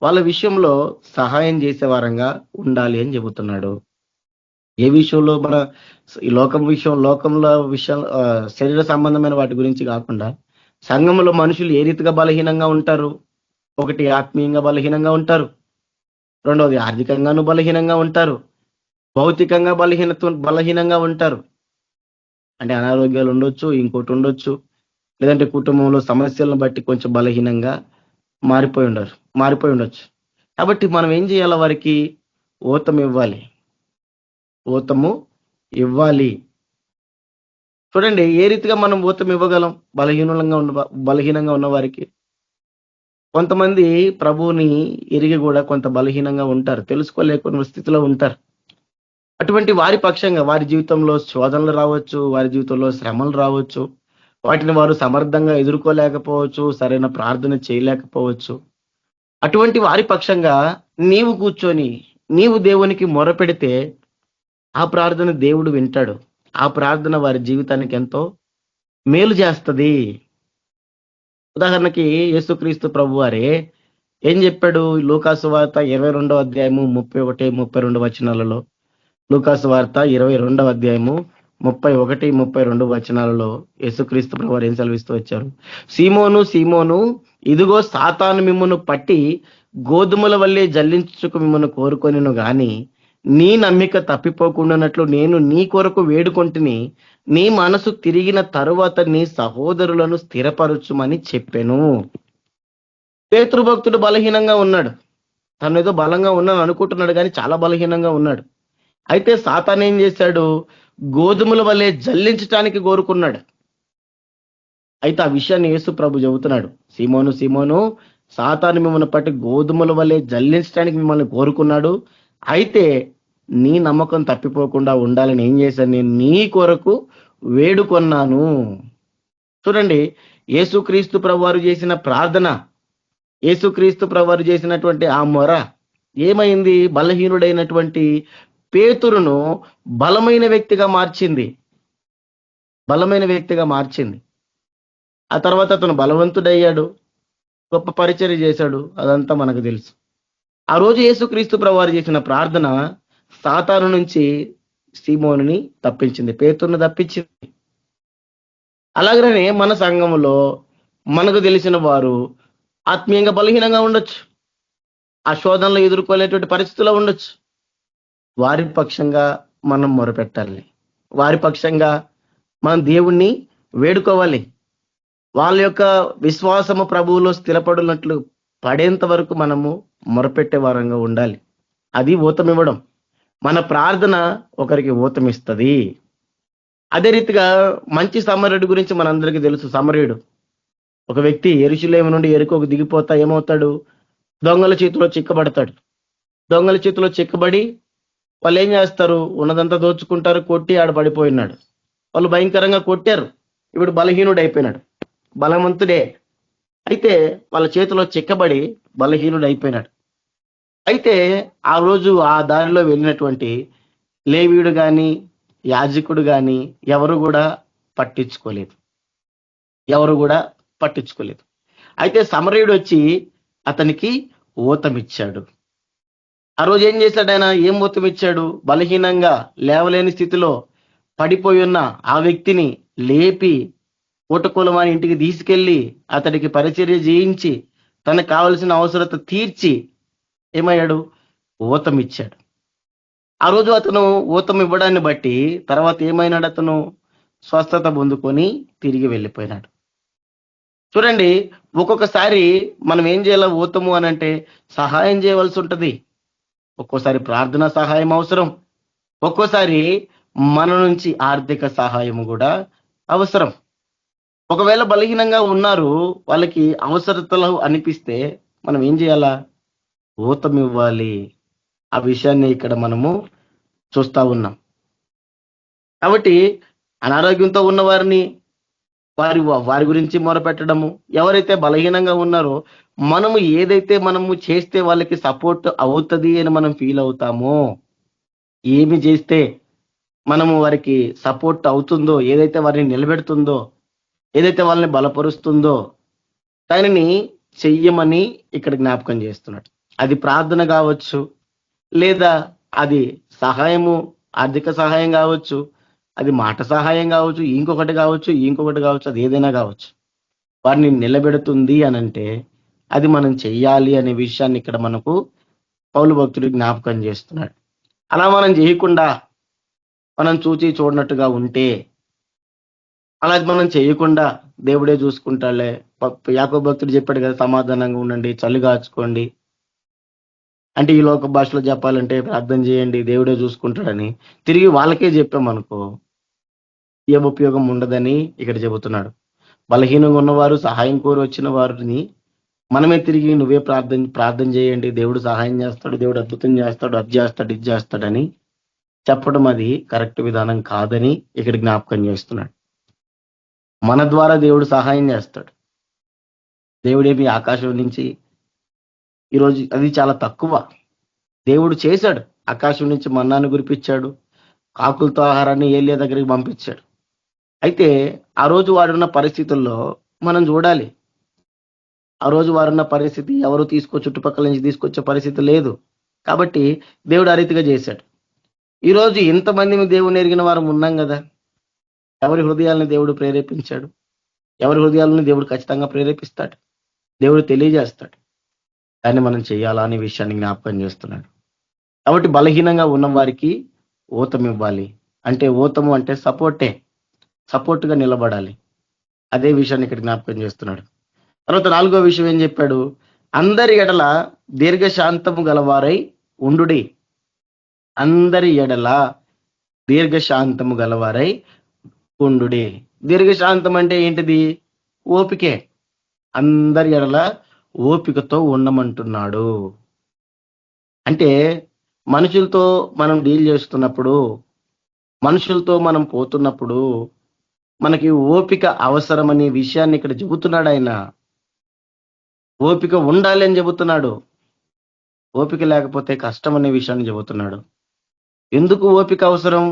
వాళ్ళ విషయంలో సహాయం చేసే వారంగా ఉండాలి అని చెబుతున్నాడు. ఏ విషయంలో? మన ఈ లోకంలో విషయం, శరీర సంబంధమైన వాటి గురించి కాకుండా సంఘంలో మనుషులు ఏ రీతిగా బలహీనంగా ఉంటారు? ఒకటి, ఆత్మీయంగా బలహీనంగా ఉంటారు. రెండవది, ఆర్థికంగాను బలహీనంగా ఉంటారు. భౌతికంగా బలహీనంగా ఉంటారు. అంటే అనారోగ్యాలు ఉండొచ్చు, ఇంకోటి ఉండొచ్చు, లేదంటే కుటుంబంలో సమస్యలను బట్టి కొంచెం బలహీనంగా మారిపోయి ఉండొచ్చు. కాబట్టి మనం ఏం చేయాలి? వారికి ఊతం ఇవ్వాలి, ఊతము ఇవ్వాలి. చూడండి, ఏ రీతిగా మనం ఊతం ఇవ్వగలం బలహీనంగా ఉన్న వారికి? కొంతమంది ప్రభువుని ఎరిగి కూడా కొంత బలహీనంగా ఉంటారు, తెలుసుకోలేకున్న స్థితిలో ఉంటారు. అటువంటి వారి పక్షంగా వారి జీవితంలో శోధనలు రావచ్చు, వారి జీవితంలో శ్రమలు రావచ్చు, వాటిని వారు సమర్థంగా ఎదుర్కోలేకపోవచ్చు, సరైన ప్రార్థన చేయలేకపోవచ్చు. అటువంటి వారి పక్షంగా నీవు కూర్చొని నీవు దేవునికి మొరపెడితే ఆ ప్రార్థన దేవుడు వింటాడు. ఆ ప్రార్థన వారి జీవితానికి ఎంతో మేలు చేస్తుంది. ఉదాహరణకి యేసుక్రీస్తు ప్రభు వారే ఏం చెప్పాడు? లూకాసు వార్త 22వ అధ్యాయము 31, 32 వచనాలలో, లూకాసు వార్త 22వ అధ్యాయము 31, 32 వచనాలలో యేసుక్రీస్తు ప్రభువారు ఏం సెలవిస్తూ వచ్చారు? సీమోను సీమోను, ఇదిగో సాతాను మిమ్మును పట్టి గోధుమల వల్లే జల్లించుకు మిమ్మల్ని కోరుకొనిను గాని నీ నమ్మిక తప్పిపోకుండానట్లు నేను నీ కొరకు వేడుకొంటిని. నీ మనసు తిరిగిన తరువాత నీ సహోదరులను స్థిరపరచుమని చెప్పెను. పేతురు భక్తుడు బలహీనంగా ఉన్నాడు. తను ఏదో బలంగా ఉన్నాను అనుకుంటున్నాడు కానీ చాలా బలహీనంగా ఉన్నాడు. అయితే సాతాను ఏం చేశాడు? గోధుమల వల్లే జల్లించటానికి కోరుకున్నాడు. అయితే ఆ విషయాన్ని యేసు ప్రభు చెబుతున్నాడు. సీమోను సీమోను, సాతాను మిమ్మల్ని పట్టి గోధుమల వల్లే జల్లించడానికి మిమ్మల్ని కోరుకున్నాడు. అయితే నీ నమ్మకం తప్పిపోకుండా ఉండాలని ఏం చేశాను? నేను నీ కొరకు వేడుకొన్నాను. చూడండి, యేసుక్రీస్తు ప్రభువారు చేసిన ప్రార్థన, యేసుక్రీస్తు ప్రభువారు చేసినటువంటి ఆ మొర ఏమైంది? బలహీనుడైనటువంటి పేతురును బలమైన వ్యక్తిగా మార్చింది. బలమైన వ్యక్తిగా మార్చింది. ఆ తర్వాత అతను బలవంతుడయ్యాడు, గొప్ప పరిచర్య చేశాడు. అదంతా మనకు తెలుసు. ఆ రోజు యేసుక్రీస్తు ప్రభువారు చేసిన ప్రార్థన సాతాను నుంచి సీమోనుని తప్పించింది, పేతురుని తప్పించింది. అలాగనే మన సంఘంలో మనకు తెలిసిన వారు ఆత్మీయంగా బలహీనంగా ఉండొచ్చు, ఆ శోధనలు ఎదుర్కోలేటువంటి పరిస్థితుల్లో ఉండొచ్చు. వారి పక్షంగా మనం మొరపెట్టాలి, వారి పక్షంగా మనం దేవుణ్ణి వేడుకోవాలి. వాళ్ళ యొక్క విశ్వాసము ప్రభువులో స్థిరపడినట్లు పడేంత వరకు మనము మొరపెట్టే వారంగా ఉండాలి. అది ఊతమివ్వడం. మన ప్రార్థన ఒకరికి ఊతమిస్తుంది. అదే రీతిగా మంచి సమరయుడు గురించి మనందరికీ తెలుసు. సమరయుడు ఒక వ్యక్తి యెరూషలేము నుండి యెరికోకు దిగిపోతా ఏమవుతాడు? దొంగల చేతిలో చిక్కబడతాడు. దొంగల చేతిలో చిక్కబడి వాళ్ళు ఏం చేస్తారు? ఉన్నదంతా దోచుకుంటారు, కొట్టి ఆడ పడిపోయినాడు. వాళ్ళు భయంకరంగా కొట్టారు. ఇప్పుడు బలహీనుడు అయిపోయినాడు, బలవంతుడే. అయితే వాళ్ళ చేతిలో చిక్కబడి బలహీనుడు అయిపోయినాడు. అయితే ఆ రోజు ఆ దారిలో వెళ్ళినటువంటి లేవీయుడు కానీ యాజకుడు కానీ ఎవరు కూడా పట్టించుకోలేదు. అయితే సమరయుడు వచ్చి అతనికి ఊతమిచ్చాడు. ఆ రోజు ఏం చేశాడు ఆయన? ఏం ఊతమిచ్చాడు? బలహీనంగా లేవలేని స్థితిలో పడిపోయి ఉన్న ఆ వ్యక్తిని లేపి ఊటకులమాని ఇంటికి తీసుకెళ్లి అతడికి పరిచర్య చేయించి తనకు కావలసిన అవసరత తీర్చి ఏమయ్యాడు? ఊతమిచ్చాడు. ఆ రోజు అతను ఊతం ఇవ్వడాన్ని బట్టి తర్వాత ఏమైనాడు? అతను స్వస్థత పొందుకొని తిరిగి వెళ్ళిపోయినాడు. చూడండి, ఒక్కొక్కసారి మనం ఏం చేయాలి? ఊతము అని అంటే సహాయం చేయవలసి ఉంటుంది. ఒక్కోసారి ప్రార్థన సహాయం అవసరం, ఒక్కోసారి మన నుంచి ఆర్థిక సహాయం కూడా అవసరం. ఒకవేళ బలహీనంగా ఉన్నారు, వాళ్ళకి అవసరతలు అనిపిస్తే మనం ఏం చేయాలా? ఊతం ఇవ్వాలి. ఆ విషయాన్ని ఇక్కడ మనము చూస్తా ఉన్నాం. కాబట్టి అనారోగ్యంతో ఉన్న వారిని వారి గురించి మొరపెట్టడము, ఎవరైతే బలహీనంగా ఉన్నారో మనము ఏదైతే మనము చేస్తే వాళ్ళకి సపోర్ట్ అవుతుంది అని మనం ఫీల్ అవుతామో, ఏమి చేస్తే మనము వారికి సపోర్ట్ అవుతుందో, ఏదైతే వారిని నిలబెడుతుందో, ఏదైతే వాళ్ళని బలపరుస్తుందో దానిని చెయ్యమని ఇక్కడ జ్ఞాపకం చేస్తున్నాడు. అది ప్రార్థన కావచ్చు, లేదా అది సహాయము, ఆర్థిక సహాయం కావచ్చు, అది మాట సహాయం కావచ్చు, ఇంకొకటి కావచ్చు, అది ఏదైనా కావచ్చు. వారిని నిలబెడుతుంది అనంటే అది మనం చెయ్యాలి అనే విషయాన్ని ఇక్కడ మనకు పౌలు భక్తుడు జ్ఞాపకం చేస్తున్నాడు. అలా మనం చేయకుండా మనం చూడనట్టుగా ఉంటే, అలా మనం చేయకుండా దేవుడే చూసుకుంటాడులే, యాకోబు భక్తుడు చెప్పాడు కదా, సమాధానంగా ఉండండి, చలి కాచుకోండి, అంటే ఈ లోక భాషలో చెప్పాలంటే ప్రార్థన చేయండి, దేవుడే చూసుకుంటాడని తిరిగి వాళ్ళకే చెప్పామనుకో ఏ ఉపయోగం ఉండదని ఇక్కడ చెబుతున్నాడు. బలహీనంగా ఉన్నవారు, సహాయం కోరి వచ్చిన వారిని మనమే తిరిగి నువ్వే ప్రార్థన చేయండి, దేవుడు సహాయం చేస్తాడు, దేవుడు అద్భుతం చేస్తాడు, అది చేస్తాడు, ఇది చేస్తాడని చెప్పడం అది కరెక్ట్ విధానం కాదని ఇక్కడ జ్ఞాపకం చేస్తున్నాడు. మన ద్వారా దేవుడు సహాయం చేస్తాడు. దేవుడేమి ఆకాశం నుంచి ఈరోజు అది చాలా తక్కువ. దేవుడు చేశాడు, ఆకాశం నుంచి మన్నాను కురిపించాడు, కాకులతో ఆహారాన్ని ఏలియా దగ్గరికి పంపించాడు. అయితే ఆ రోజు వాడున్న పరిస్థితుల్లో మనం చూడాలి. ఆ రోజు వారున్న పరిస్థితి ఎవరు చుట్టుపక్కల నుంచి తీసుకొచ్చే పరిస్థితి లేదు. కాబట్టి దేవుడు ఆ రీతిగా చేశాడు. ఈరోజు ఇంతమంది దేవుని ఎరిగిన వారు ఉన్నాం కదా, ఎవరి హృదయాలను దేవుడు ప్రేరేపించాడు? ఎవరి హృదయాలను దేవుడు ఖచ్చితంగా ప్రేరేపిస్తాడు, దేవుడు తెలియజేస్తాడు. దాన్ని మనం చేయాలా అనే విషయాన్ని జ్ఞాపకం చేస్తున్నాడు. కాబట్టి బలహీనంగా ఉన్న వారికి ఊతం ఇవ్వాలి. అంటే ఊతము అంటే సపోర్ట్గా నిలబడాలి. అదే విషయాన్ని ఇక్కడ జ్ఞాపకం చేస్తున్నాడు. తర్వాత 4వ విషయం ఏం చెప్పాడు? అందరి ఎడల దీర్ఘశాంతము గలవారై ఉండుడి. అందరి ఎడల దీర్ఘశాంతము గలవారై ఉండుడి. దీర్ఘశాంతం అంటే ఏంటిది? ఓపికే. అందరి ఎడల ఓపికతో ఉండమంటున్నాడు. అంటే మనుషులతో మనం డీల్ చేస్తున్నప్పుడు, మనుషులతో మనం పోతున్నప్పుడు మనకి ఓపిక అవసరమనే విషయాన్ని ఇక్కడ చెబుతున్నాడు ఆయన. ఓపిక ఉండాలి అని చెబుతున్నాడు. ఓపిక లేకపోతే కష్టం అనే విషయాన్ని చెబుతున్నాడు. ఎందుకు ఓపిక అవసరం?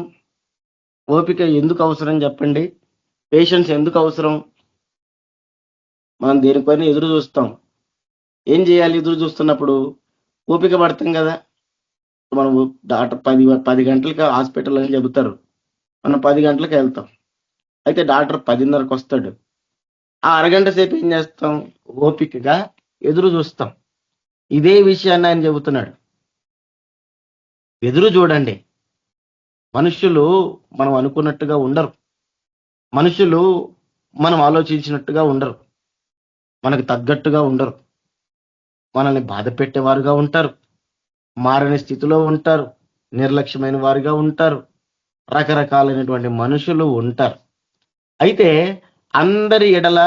ఓపిక ఎందుకు అవసరం చెప్పండి? పేషెన్స్ ఎందుకు అవసరం? మనం దేనిపైన ఎదురు చూస్తాం. ఏం చేయాలి ఎదురు చూస్తున్నప్పుడు? ఓపిక పడతాం కదా. మనం డాక్టర్ 10 గంటలకి హాస్పిటల్ అని చెబుతారు, మనం 10 గంటలకు వెళ్తాం. అయితే డాక్టర్ 10:30కి వస్తాడు. ఆ అరగంట సేపు ఏం చేస్తాం? ఓపికగా ఎదురు చూస్తాం. ఇదే విషయాన్ని ఆయన చెబుతున్నాడు. ఎదురు చూడండి. మనుషులు మనం అనుకున్నట్టుగా ఉండరు. మనుషులు మనం ఆలోచించినట్టుగా ఉండరు. మనకు తగ్గట్టుగా ఉండరు. మనల్ని బాధ పెట్టేవారుగా ఉంటారు. మారని స్థితిలో ఉంటారు. నిర్లక్ష్యమైన వారుగా ఉంటారు. రకరకాలైనటువంటి మనుషులు ఉంటారు. అయితే అందరి ఎడల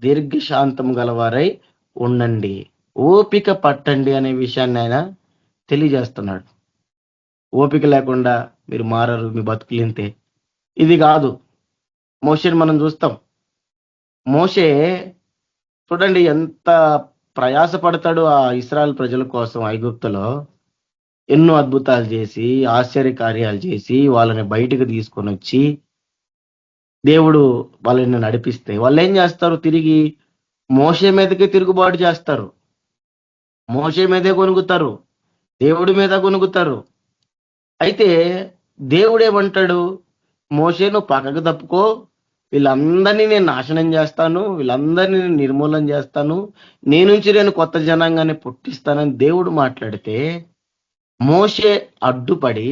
దీర్ఘశాంతం గలవారై ఉండండి, ఓపిక పట్టండి అనే విషయాన్ని ఆయన తెలియజేస్తున్నాడు. ఓపిక లేకుండా మీరు మారరు, మీ బతుకులింతే. ఇది కాదు. మోషేని మనం చూస్తాం. మోషే చూడండి ఎంత ప్రయాసపడతాడు ఆ ఇశ్రాయేలు ప్రజల కోసం. ఐగుప్తులో ఎన్నో అద్భుతాలు చేసి, ఆశ్చర్య కార్యాలు చేసి, వాళ్ళని బయటకు తీసుకొని వచ్చి దేవుడు వాళ్ళని నడిపిస్తే వాళ్ళు ఏం చేస్తారు? తిరిగి మోషే మీదకే తిరుగుబాటు చేస్తారు. మోషే మీదే కొనుగుతారు, దేవుడి మీద కొనుగుతారు. అయితే దేవుడేమంటాడు? మోషే నువ్వు పక్కకు తప్పుకో, వీళ్ళందరినీ నేను నాశనం చేస్తాను, వీళ్ళందరినీ నేను నిర్మూలన చేస్తాను, నీ నుంచి నేను కొత్త జనాంగాన్ని పుట్టిస్తానని దేవుడు మాట్లాడితే మోషే అడ్డుపడి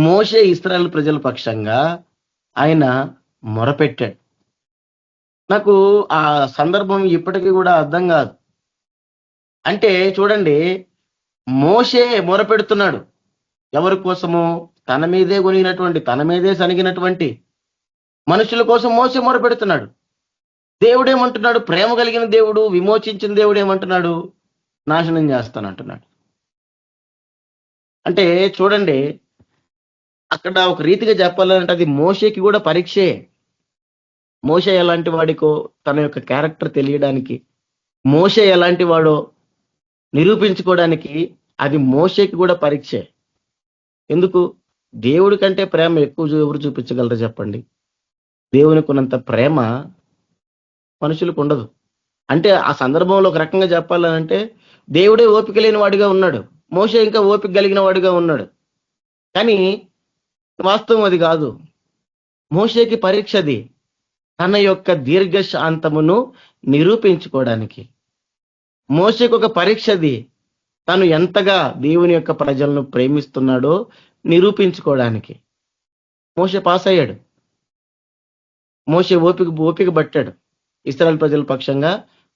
మోషే ఇశ్రాయేలు ప్రజల పక్షంగా ఆయన మొరపెట్టాడు. నాకు ఆ సందర్భం ఇప్పటికీ కూడా అర్థం కాదు. అంటే చూడండి, మోషే మొరపెడుతున్నాడు ఎవరి కోసము? తన మీదే కొనిగినటువంటి, తన మీదే సనిగినటువంటి మనుషుల కోసం మోసే మొరపెడుతున్నాడు. దేవుడు ఏమంటున్నాడు? ప్రేమ కలిగిన దేవుడు, విమోచించిన దేవుడు ఏమంటున్నాడు? నాశనం చేస్తానంటున్నాడు. అంటే చూడండి, అక్కడ ఒక రీతిగా చెప్పాలంటే అది మోషేకి కూడా పరీక్షే. మోషే ఎలాంటి వాడికో తన యొక్క క్యారెక్టర్ తెలియడానికి, మోషే ఎలాంటి వాడో నిరూపించుకోవడానికి అది మోషేకి కూడా పరీక్షే. ఎందుకు? దేవుడి కంటే ప్రేమ ఎక్కువ ఎవరు చూపించగలరు చెప్పండి? దేవునికి ఉన్నంత ప్రేమ మనుషులకు ఉండదు. అంటే ఆ సందర్భంలో ఒక రకంగా చెప్పాలంటే దేవుడే ఓపిక లేని వాడిగా ఉన్నాడు, మోషే ఇంకా ఓపిక కలిగిన వాడిగా ఉన్నాడు. కానీ వాస్తవం అది కాదు. మోషేకి పరీక్ష అది, తన యొక్క దీర్ఘశాంతమును నిరూపించుకోవడానికి. మోషేకి ఒక పరీక్ష అది, తను ఎంతగా దేవుని యొక్క ప్రజలను ప్రేమిస్తున్నాడో నిరూపించుకోవడానికి. మోషే పాస్ అయ్యాడు. మోషే ఓపిక పట్టాడు. ఇశ్రాయేలు ప్రజల పక్షంగా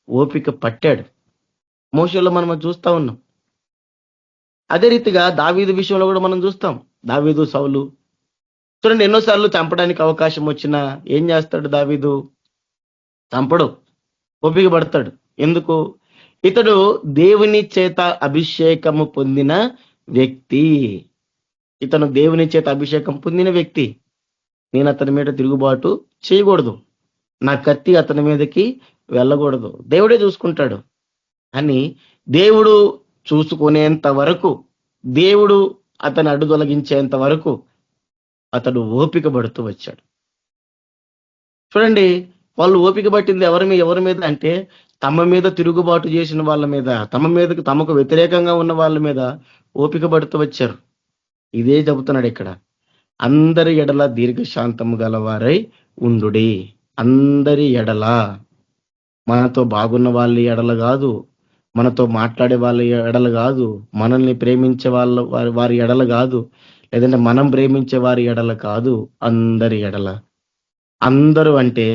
ఓపిక పట్టాడు. మోషేలో మనం చూస్తా ఉన్నాం. అదే రీతిగా దావీదు విషయంలో కూడా మనం చూస్తాం. దావీదు, సౌలు చూడండి, ఎన్నోసార్లు చంపడానికి అవకాశం వచ్చినా ఏం చేస్తాడు దావీదు? చంపడు, ఓపిక పడతాడు. ఎందుకు? ఇతడు దేవుని చేత అభిషేకము పొందిన వ్యక్తి. ఇతను దేవుని చేత అభిషేకం పొందిన వ్యక్తి. నేను అతని మీద తిరుగుబాటు చేయకూడదు, నా కత్తి అతని మీదకి వెళ్ళకూడదు, దేవుడే చూసుకుంటాడు అని దేవుడు చూసుకునేంత వరకు, దేవుడు అతని అడ్డు తొలగించేంత వరకు అతడు ఓపిక పడుతూ వచ్చాడు. చూడండి, వాళ్ళు ఓపిక పట్టింది ఎవరి మీద అంటే తమ మీద తిరుగుబాటు చేసిన వాళ్ళ మీద, తమకు వ్యతిరేకంగా ఉన్న వాళ్ళ మీద ఓపిక పడుతూ వచ్చారు. ఇదే చెబుతున్నాడు ఇక్కడ. అందరి ఎడల దీర్ఘశాంతము గలవారై ఉండుడి. అందరి ఎడల, మనతో బాగున్న వాళ్ళ ఎడల కాదు, మనతో మాట్లాడే వాళ్ళ ఎడల కాదు, మనల్ని ప్రేమించే వారి ఎడల కాదు, లేదంటే మనం ప్రేమించే వారి ఎడల కాదు, అందరి ఎడల. అందరూ అంటే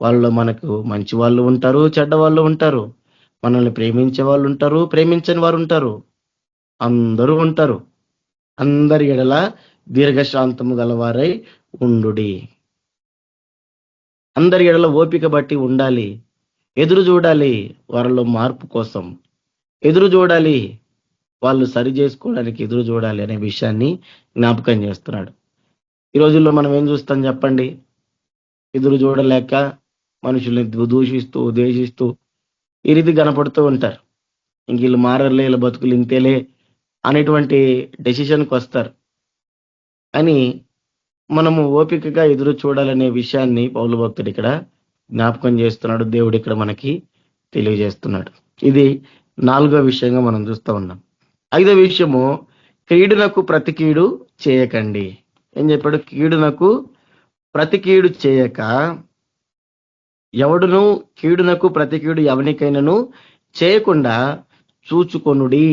వాళ్ళు మనకు మంచి వాళ్ళు ఉంటారు, చెడ్డ వాళ్ళు ఉంటారు, మనల్ని ప్రేమించే వాళ్ళు ఉంటారు, ప్రేమించని వారు ఉంటారు, అందరూ ఉంటారు. అందరి ఎడల దీర్ఘశాంతము గలవారై ఉండుడి. అందరి ఎడల ఓపిక బట్టి ఉండాలి. ఎదురు చూడాలి, వారిలో మార్పు కోసం ఎదురు చూడాలి, వాళ్ళు సరి చేసుకోవడానికి ఎదురు చూడాలి అనే విషయాన్ని జ్ఞాపకం చేస్తున్నాడు. ఈ రోజుల్లో మనం ఏం చూస్తాం చెప్పండి? ఎదురు చూడలేక మనుషుల్ని దూషిస్తూ ద్వేషిస్తూ ఈ రీతి కనపడుతూ ఉంటారు. ఇంక వీళ్ళు మారలే, వీళ్ళ బతుకులు ఇంతేలే అనేటువంటి డెసిషన్కి వస్తారు. అని మనము ఓపికగా ఎదురు చూడాలనే విషయాన్ని పౌలు భక్తుడు ఇక్కడ జ్ఞాపకం చేస్తున్నాడు, దేవుడు ఇక్కడ మనకి తెలియజేస్తున్నాడు. ఇది 4వ విషయంగా మనం చూస్తూ ఉన్నాం. 5వ విషయము, కీడునకు ప్రతి కీడు చేయకండి. ఏం చెప్పాడు? కీడునకు ప్రతి కీడు చేయక, ఎవడును కీడునకు ప్రతి కీడు ఎవరికైనాను చేయకుండా చూచుకొనుడి.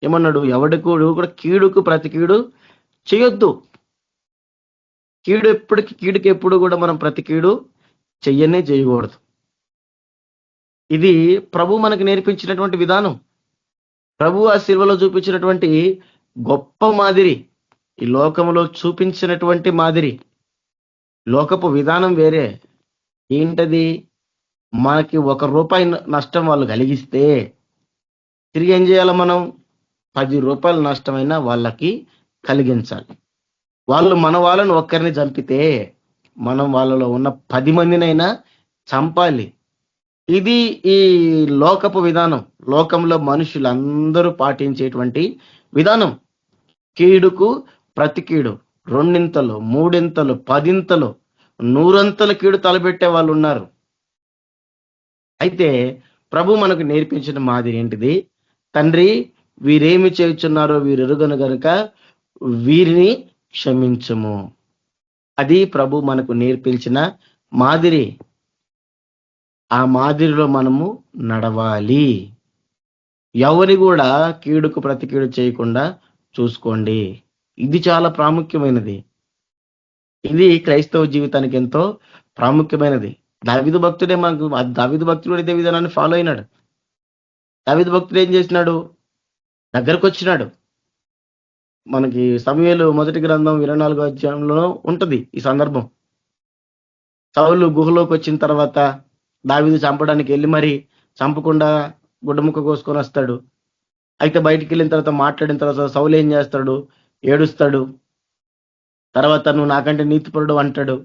ఏమన్నాడు? ఎవడికి కూడా కీడుకు ప్రతి కీడు చేయొద్దు. కీడుకి ఎప్పుడు కూడా మనం ప్రతి కీడు చేయకూడదు. ఇది ప్రభు మనకు నేర్పించినటువంటి విధానం. ప్రభు ఆ శిలువలో చూపించినటువంటి గొప్ప మాదిరి, ఈ లోకంలో చూపించినటువంటి మాదిరి. లోకపు విధానం వేరే. ఏంటది? మనకి ₹1 నష్టం వాళ్ళు కలిగిస్తే తిరిగి ఏం చేయాలి? మనం ₹10 నష్టమైనా వాళ్ళకి కలిగించాలి. వాళ్ళు మన వాళ్ళను ఒక్కరిని చంపితే మనం వాళ్ళలో ఉన్న 10 మందినైనా చంపాలి. ఇది ఈ లోకపు విధానం. లోకంలో మనుషులందరూ పాటించేటువంటి విధానం. కీడుకు ప్రతి కీడు, 2 3 10 100 కీడు తలపెట్టే వాళ్ళు ఉన్నారు. అయితే ప్రభు మనకు నేర్పించిన మాదిరి ఏంటిది? తండ్రి, వీరేమి చేయుచున్నారో వీరెరుగను గనుక వీరిని క్షమించుము. అది ప్రభు మనకు నేర్పించిన మాదిరి. ఆ మాదిరిలో మనము నడవాలి. ఎవరి కూడా కీడుకు ప్రతి కీడు చేయకుండా చూసుకోండి. ఇది చాలా ప్రాముఖ్యమైనది. ఇది క్రైస్తవ జీవితానికి ఎంతో ప్రాముఖ్యమైనది. దావీదు భక్తుడే దావీదు భక్తుడు ఇదే విధానాన్ని ఫాలో అయినాడు. దావీదు భక్తుడు ఏం చేసినాడు? దగ్గరకు వచ్చినాడు. మనకి సమూయేలు 1 గ్రంథం 24వ అధ్యాయంలో ఉంటది ఈ సందర్భం. సౌలు గుహలోకి వచ్చిన తర్వాత దావీదు చంపడానికి వెళ్ళి మరి చంపకుండా గుడ్డముక్క కోసుకొని వస్తాడు. అయితే బయటికి వెళ్ళిన తర్వాత మాట్లాడిన తర్వాత సౌలు ఏం చేస్తాడు? ఏడుస్తాడు. తర్వాత నువ్వు నాకంటే నీతిపరుడు అంటాడు.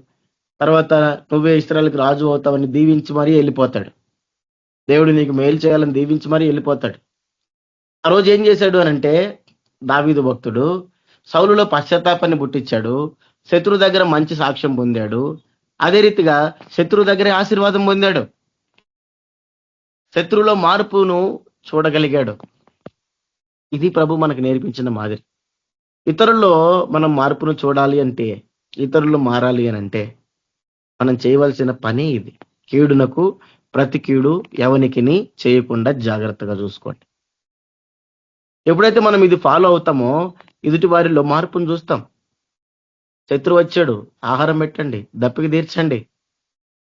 తర్వాత నువ్వే ఇశ్రాయేలుకి రాజు అవుతావని దీవించి మరీ వెళ్ళిపోతాడు. దేవుడు నీకు మేలు చేయాలని దీవించి మరీ వెళ్ళిపోతాడు. ఆ రోజు ఏం చేశాడు అనంటే, దావీదు భక్తుడు సౌలులో పశ్చాత్తాపాన్ని పుట్టించాడు. శత్రు దగ్గర మంచి సాక్ష్యం పొందాడు. అదే రీతిగా శత్రు దగ్గరే ఆశీర్వాదం పొందాడు. శత్రువులో మార్పును చూడగలిగాడు. ఇది ప్రభు మనకు నేర్పించిన మాదిరి. ఇతరుల్లో మనం మార్పును చూడాలి అంటే, ఇతరులు మారాలి అని అంటే మనం చేయవలసిన పని ఇది. కీడునకు ప్రతి కీడు ఎవనికిని చేయకుండా జాగ్రత్తగా చూసుకోండి. ఎప్పుడైతే మనం ఇది ఫాలో అవుతామో ఎదుటి వారిలో మార్పును చూస్తాం. శత్రువు వచ్చాడు, ఆహారం పెట్టండి, దప్పికి తీర్చండి,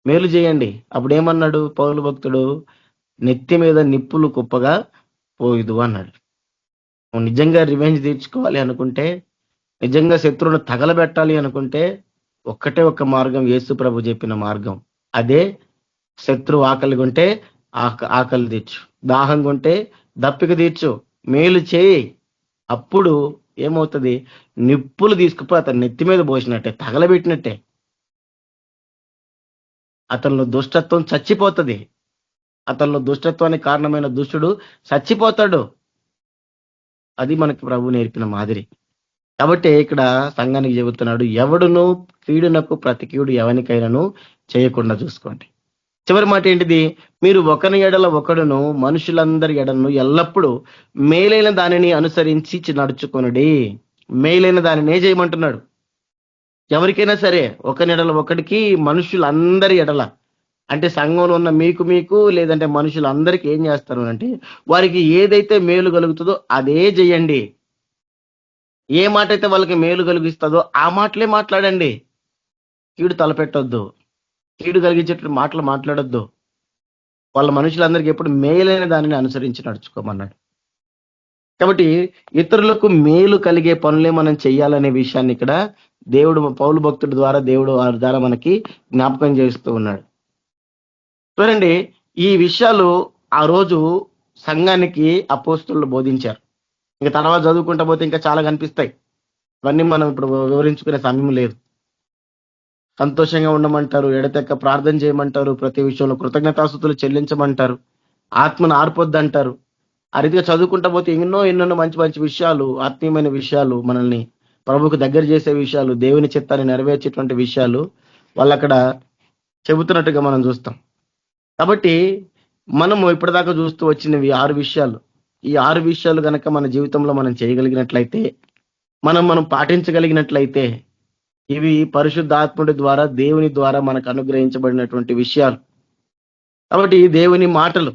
మేలు చేయండి. అప్పుడేమన్నాడు పౌలు భక్తుడు? నెత్తి మీద నిప్పులు కుప్పగా పోయిదు అన్నాడు. నువ్వు నిజంగా రివెంజ్ తీర్చుకోవాలి అనుకుంటే, నిజంగా శత్రువును తగలబెట్టాలి అనుకుంటే ఒక్కటే ఒక్క మార్గం, యేసు ప్రభు చెప్పిన మార్గం. అదే శత్రువు ఆకలి కొంటే ఆకలి తీర్చు, దాహం కొంటే దప్పిక తీర్చు, మేలు చేయి. అప్పుడు ఏమవుతుంది? నిప్పులు తీసుకుపోయి అతను నెత్తి మీద పోసినట్టే, తగలబెట్టినట్టే. అతనిలో దుష్టత్వం చచ్చిపోతుంది. అతనిలో దుష్టత్వానికి కారణమైన దుష్టుడు చచ్చిపోతాడు. అది మనకి ప్రభు నేర్పిన మాదిరి. కాబట్టి ఇక్కడ సంఘానికి చెబుతున్నాడు, ఎవడును కీడునకు ప్రతి కీడు ఎవరికైనాను చేయకుండా చూసుకోండి. చివరి మాట ఏంటిది? మీరు ఒకరి ఎడల ఒకడును మనుషులందరి ఎడలను ఎల్లప్పుడూ మేలైన దానిని అనుసరించి నడుచుకొనుడి. మేలైన దానినే చేయమంటున్నాడు. ఎవరికైనా సరే ఒకరి ఎడల ఒకడికి, మనుషులందరి ఎడల అంటే సంఘంలో ఉన్న మీకు లేదంటే మనుషులందరికీ ఏం చేస్తారు అంటే వారికి ఏదైతే మేలు కలుగుతుందో అదే చెయ్యండి. ఏ మాట అయితే వాళ్ళకి మేలు కలిగిస్తుందో ఆ మాటలే మాట్లాడండి. కీడు తలపెట్టొద్దు, కీడు కలిగించేటువంటి మాటలు మాట్లాడొద్దు. వాళ్ళ మనుషులందరికీ ఎప్పుడు మేలైన దానిని అనుసరించి నడుచుకోమన్నాడు. కాబట్టి ఇతరులకు మేలు కలిగే పనులే మనం చెయ్యాలనే విషయాన్ని ఇక్కడ దేవుడు పౌలు భక్తుడి ద్వారా దేవుడు వారి ద్వారా మనకి జ్ఞాపకం చేస్తూ ఉన్నాడు. చూడండి, ఈ విషయాలు ఆ రోజు సంఘానికి అపోస్తలులు బోధించారు. ఇంకా తర్వాత చదువుకుంటా పోతే ఇంకా చాలా కనిపిస్తాయి. ఇవన్నీ మనం ఇప్పుడు వివరించుకునే సమయం లేదు. సంతోషంగా ఉండమంటారు, ఎడతెక్క ప్రార్థన చేయమంటారు, ప్రతి విషయంలో కృతజ్ఞతాస్తుతులు చెల్లించమంటారు, ఆత్మను ఆర్పొద్దంటారు. ఆ రీతిగా చదువుకుంటా పోతే ఎన్నెన్నో మంచి మంచి విషయాలు, ఆత్మీయమైన విషయాలు, మనల్ని ప్రభువుకు దగ్గర చేసే విషయాలు, దేవుని చిత్తాన్ని నెరవేర్చేటువంటి విషయాలు వాళ్ళు అక్కడ చెబుతున్నట్టుగా మనం చూస్తాం. కాబట్టి మనము ఇప్పటిదాకా చూస్తూ వచ్చినవి 6 విషయాలు. ఈ 6 విషయాలు కనుక మన జీవితంలో మనం చేయగలిగినట్లయితే, మనం పాటించగలిగినట్లయితే, ఇవి పరిశుద్ధాత్ముడి ద్వారా దేవుని ద్వారా మనకు అనుగ్రహించబడినటువంటి విషయాలు. కాబట్టి దేవుని మాటలు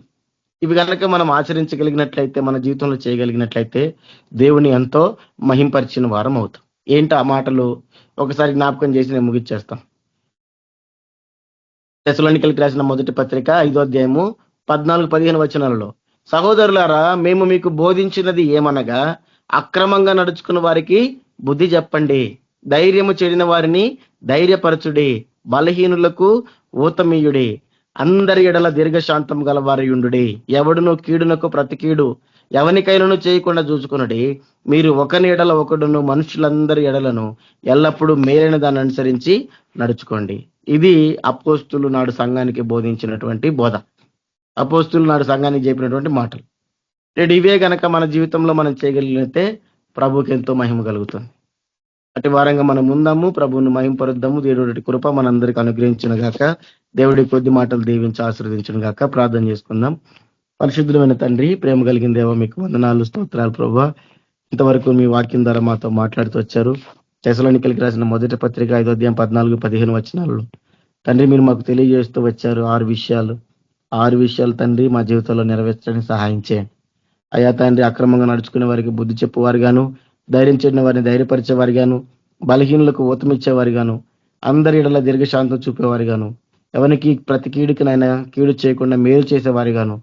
ఇవి కనుక మనం ఆచరించగలిగినట్లయితే, మన జీవితంలో చేయగలిగినట్లయితే దేవుని ఎంతో మహింపరిచిన వారం అవుతాం. ఏంటి ఆ మాటలు? ఒకసారి జ్ఞాపకం చేసి నేను ముగిచ్చేస్తాం. తెస్సలోనికీయులకు రాసిన మొదటి పత్రిక 5వ అధ్యాయము 14-15 వచనాలలో, సహోదరులారా, మేము మీకు బోధించినది ఏమనగా, అక్రమంగా నడుచుకున్న వారికి బుద్ధి చెప్పండి, ధైర్యము చెడిన వారిని ధైర్యపరచుడి, బలహీనులకు ఊతమీయుడి, అందరి ఎడల దీర్ఘశాంతం గలవారయుండుడి, ఎవడును కీడునకు ప్రతి కీడు ఎవనికైనాను చేయకుండా చూసుకునుడి, మీరు ఒకని ఎడల ఒకడును మనుషులందరి ఎడలను ఎల్లప్పుడూ మేలైన దాన్ని అనుసరించి నడుచుకోండి. ఇది అపోస్తులు నాడు సంఘానికి బోధించినటువంటి బోధ, అపోస్తులు నాడు సంఘానికి చెప్పినటువంటి మాటలు. ఇవే గనక మన జీవితంలో మనం చేయగలిగితే ప్రభుకి ఎంతో మహిమ కలుగుతుంది. అటు వారంగా మనం ఉందాము, ప్రభువును మహింపరుద్దాము. దేవుడి కృప మనందరికి అనుగ్రహించిన గాక, దేవుడి కొద్ది మాటలు దీవించి ఆశీర్వదించిన గాక. ప్రార్థన చేసుకుందాం. పరిశుద్ధమైన తండ్రి, ప్రేమ కలిగిన దేవ, మీకు వందనాలు, స్తోత్రాలు ప్రభువా. ఇంతవరకు మీ వాక్యం ద్వారా మాతో మాట్లాడుతూ వచ్చారు. తెస్సలోనికీయులకు రాసిన మొదటి పత్రిక 5వ అధ్యాయం 14-15 వచనాలలో తండ్రి మీరు మాకు తెలియజేస్తూ వచ్చారు 6 విషయాలు తండ్రి మా జీవితంలో నెరవేర్చడానికి సహాయం చేయండి. అయ్యా తండ్రి, అక్రమంగా నడుచుకునే వారికి బుద్ధి చెప్పేవారుగాను, ధైర్యం చెడిన వారిని ధైర్యపరిచేవారిగాను, బలహీనులకు ఊతమిచ్చేవారిగాను, అందరి ఎడల దీర్ఘశాంతం చూపేవారిగాను, ఎవరికి ప్రతి కీడుకి నాయన కీడు చేయకుండా మేలు చేసేవారిగాను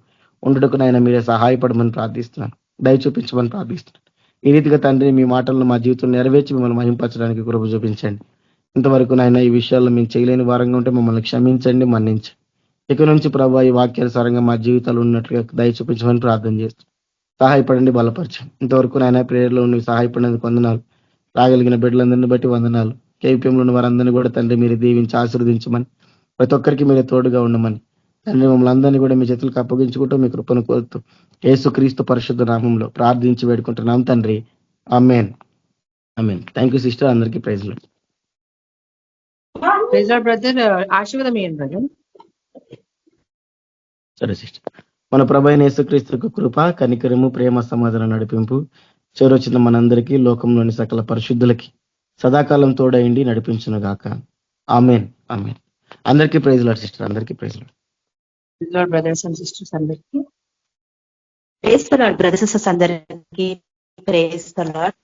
ఉండుటకు నాయన మీరే సహాయపడమని ప్రార్థిస్తున్నాను, దయ చూపించమని ప్రార్థిస్తున్నాను. ఈ రీతిగా తండ్రి మీ మాటలను మా జీవితంలో నెరవేర్చి మిమ్మల్ని మహింపరచడానికి కృప చూపించండి. ఇంతవరకు నాయన ఈ విషయాల్లో మేము చేయలేని వారంగా ఉంటే మమ్మల్ని క్షమించండి, మన్నించండి. ఇక నుంచి ప్రభావ ఈ వాక్యానుసారంగా మా జీవితాలు ఉన్నట్లుగా దయ చూపించమని ప్రార్థన చేస్తున్నాం. సహాయపడండి, బలపరచండి. ఇంతవరకు నాయన ప్రేయర్లో నువ్వు సహాయపడినందుకు వందనాలు. రాగలిగిన బిడ్డలందరినీ బట్టి వందనాలు. కేపీఎంలో ఉన్న వారందరినీ కూడా తండ్రి మీరు దీవించి ఆశీర్వదించమని, ప్రతి ఒక్కరికి మీరే తోడుగా ఉండమని తండ్రి మమ్మల్ని అందరినీ కూడా మీ చేతులకు అప్పగించుకుంటూ మీ కృపను కోరుతూ యేసుక్రీస్తు పరిశుద్ధ నామంలో ప్రార్థించి వేడుకుంటున్నాం తండ్రి. ఆమేన్. ఆమేన్. Thank you sister. అందరికీ praise Lord. Praise Lord brother. ఆశీర్వాదం ఇవ్వండి బ్రదర్. సరే సిస్టర్. మన ప్రభు అయిన యేసుక్రీస్తు కృప, కనికరము, ప్రేమ, సమాధానం, నడిపింపు చేరొచ్చిన మనందరికీ, లోకంలోని సకల పరిశుద్ధులకి సదాకాలం తోడైండి నడిపించును గాక. ఆమేన్. ఆమేన్. అందరికీ ప్రైజ్ లార్డ్ సిస్టర్. అందరికీ praise Lord. Praise Lord brothers and sisters అందరికీ. Praise the Lord brothers and sisters అందరికీ ప్రైజ్ ది లార్డ్.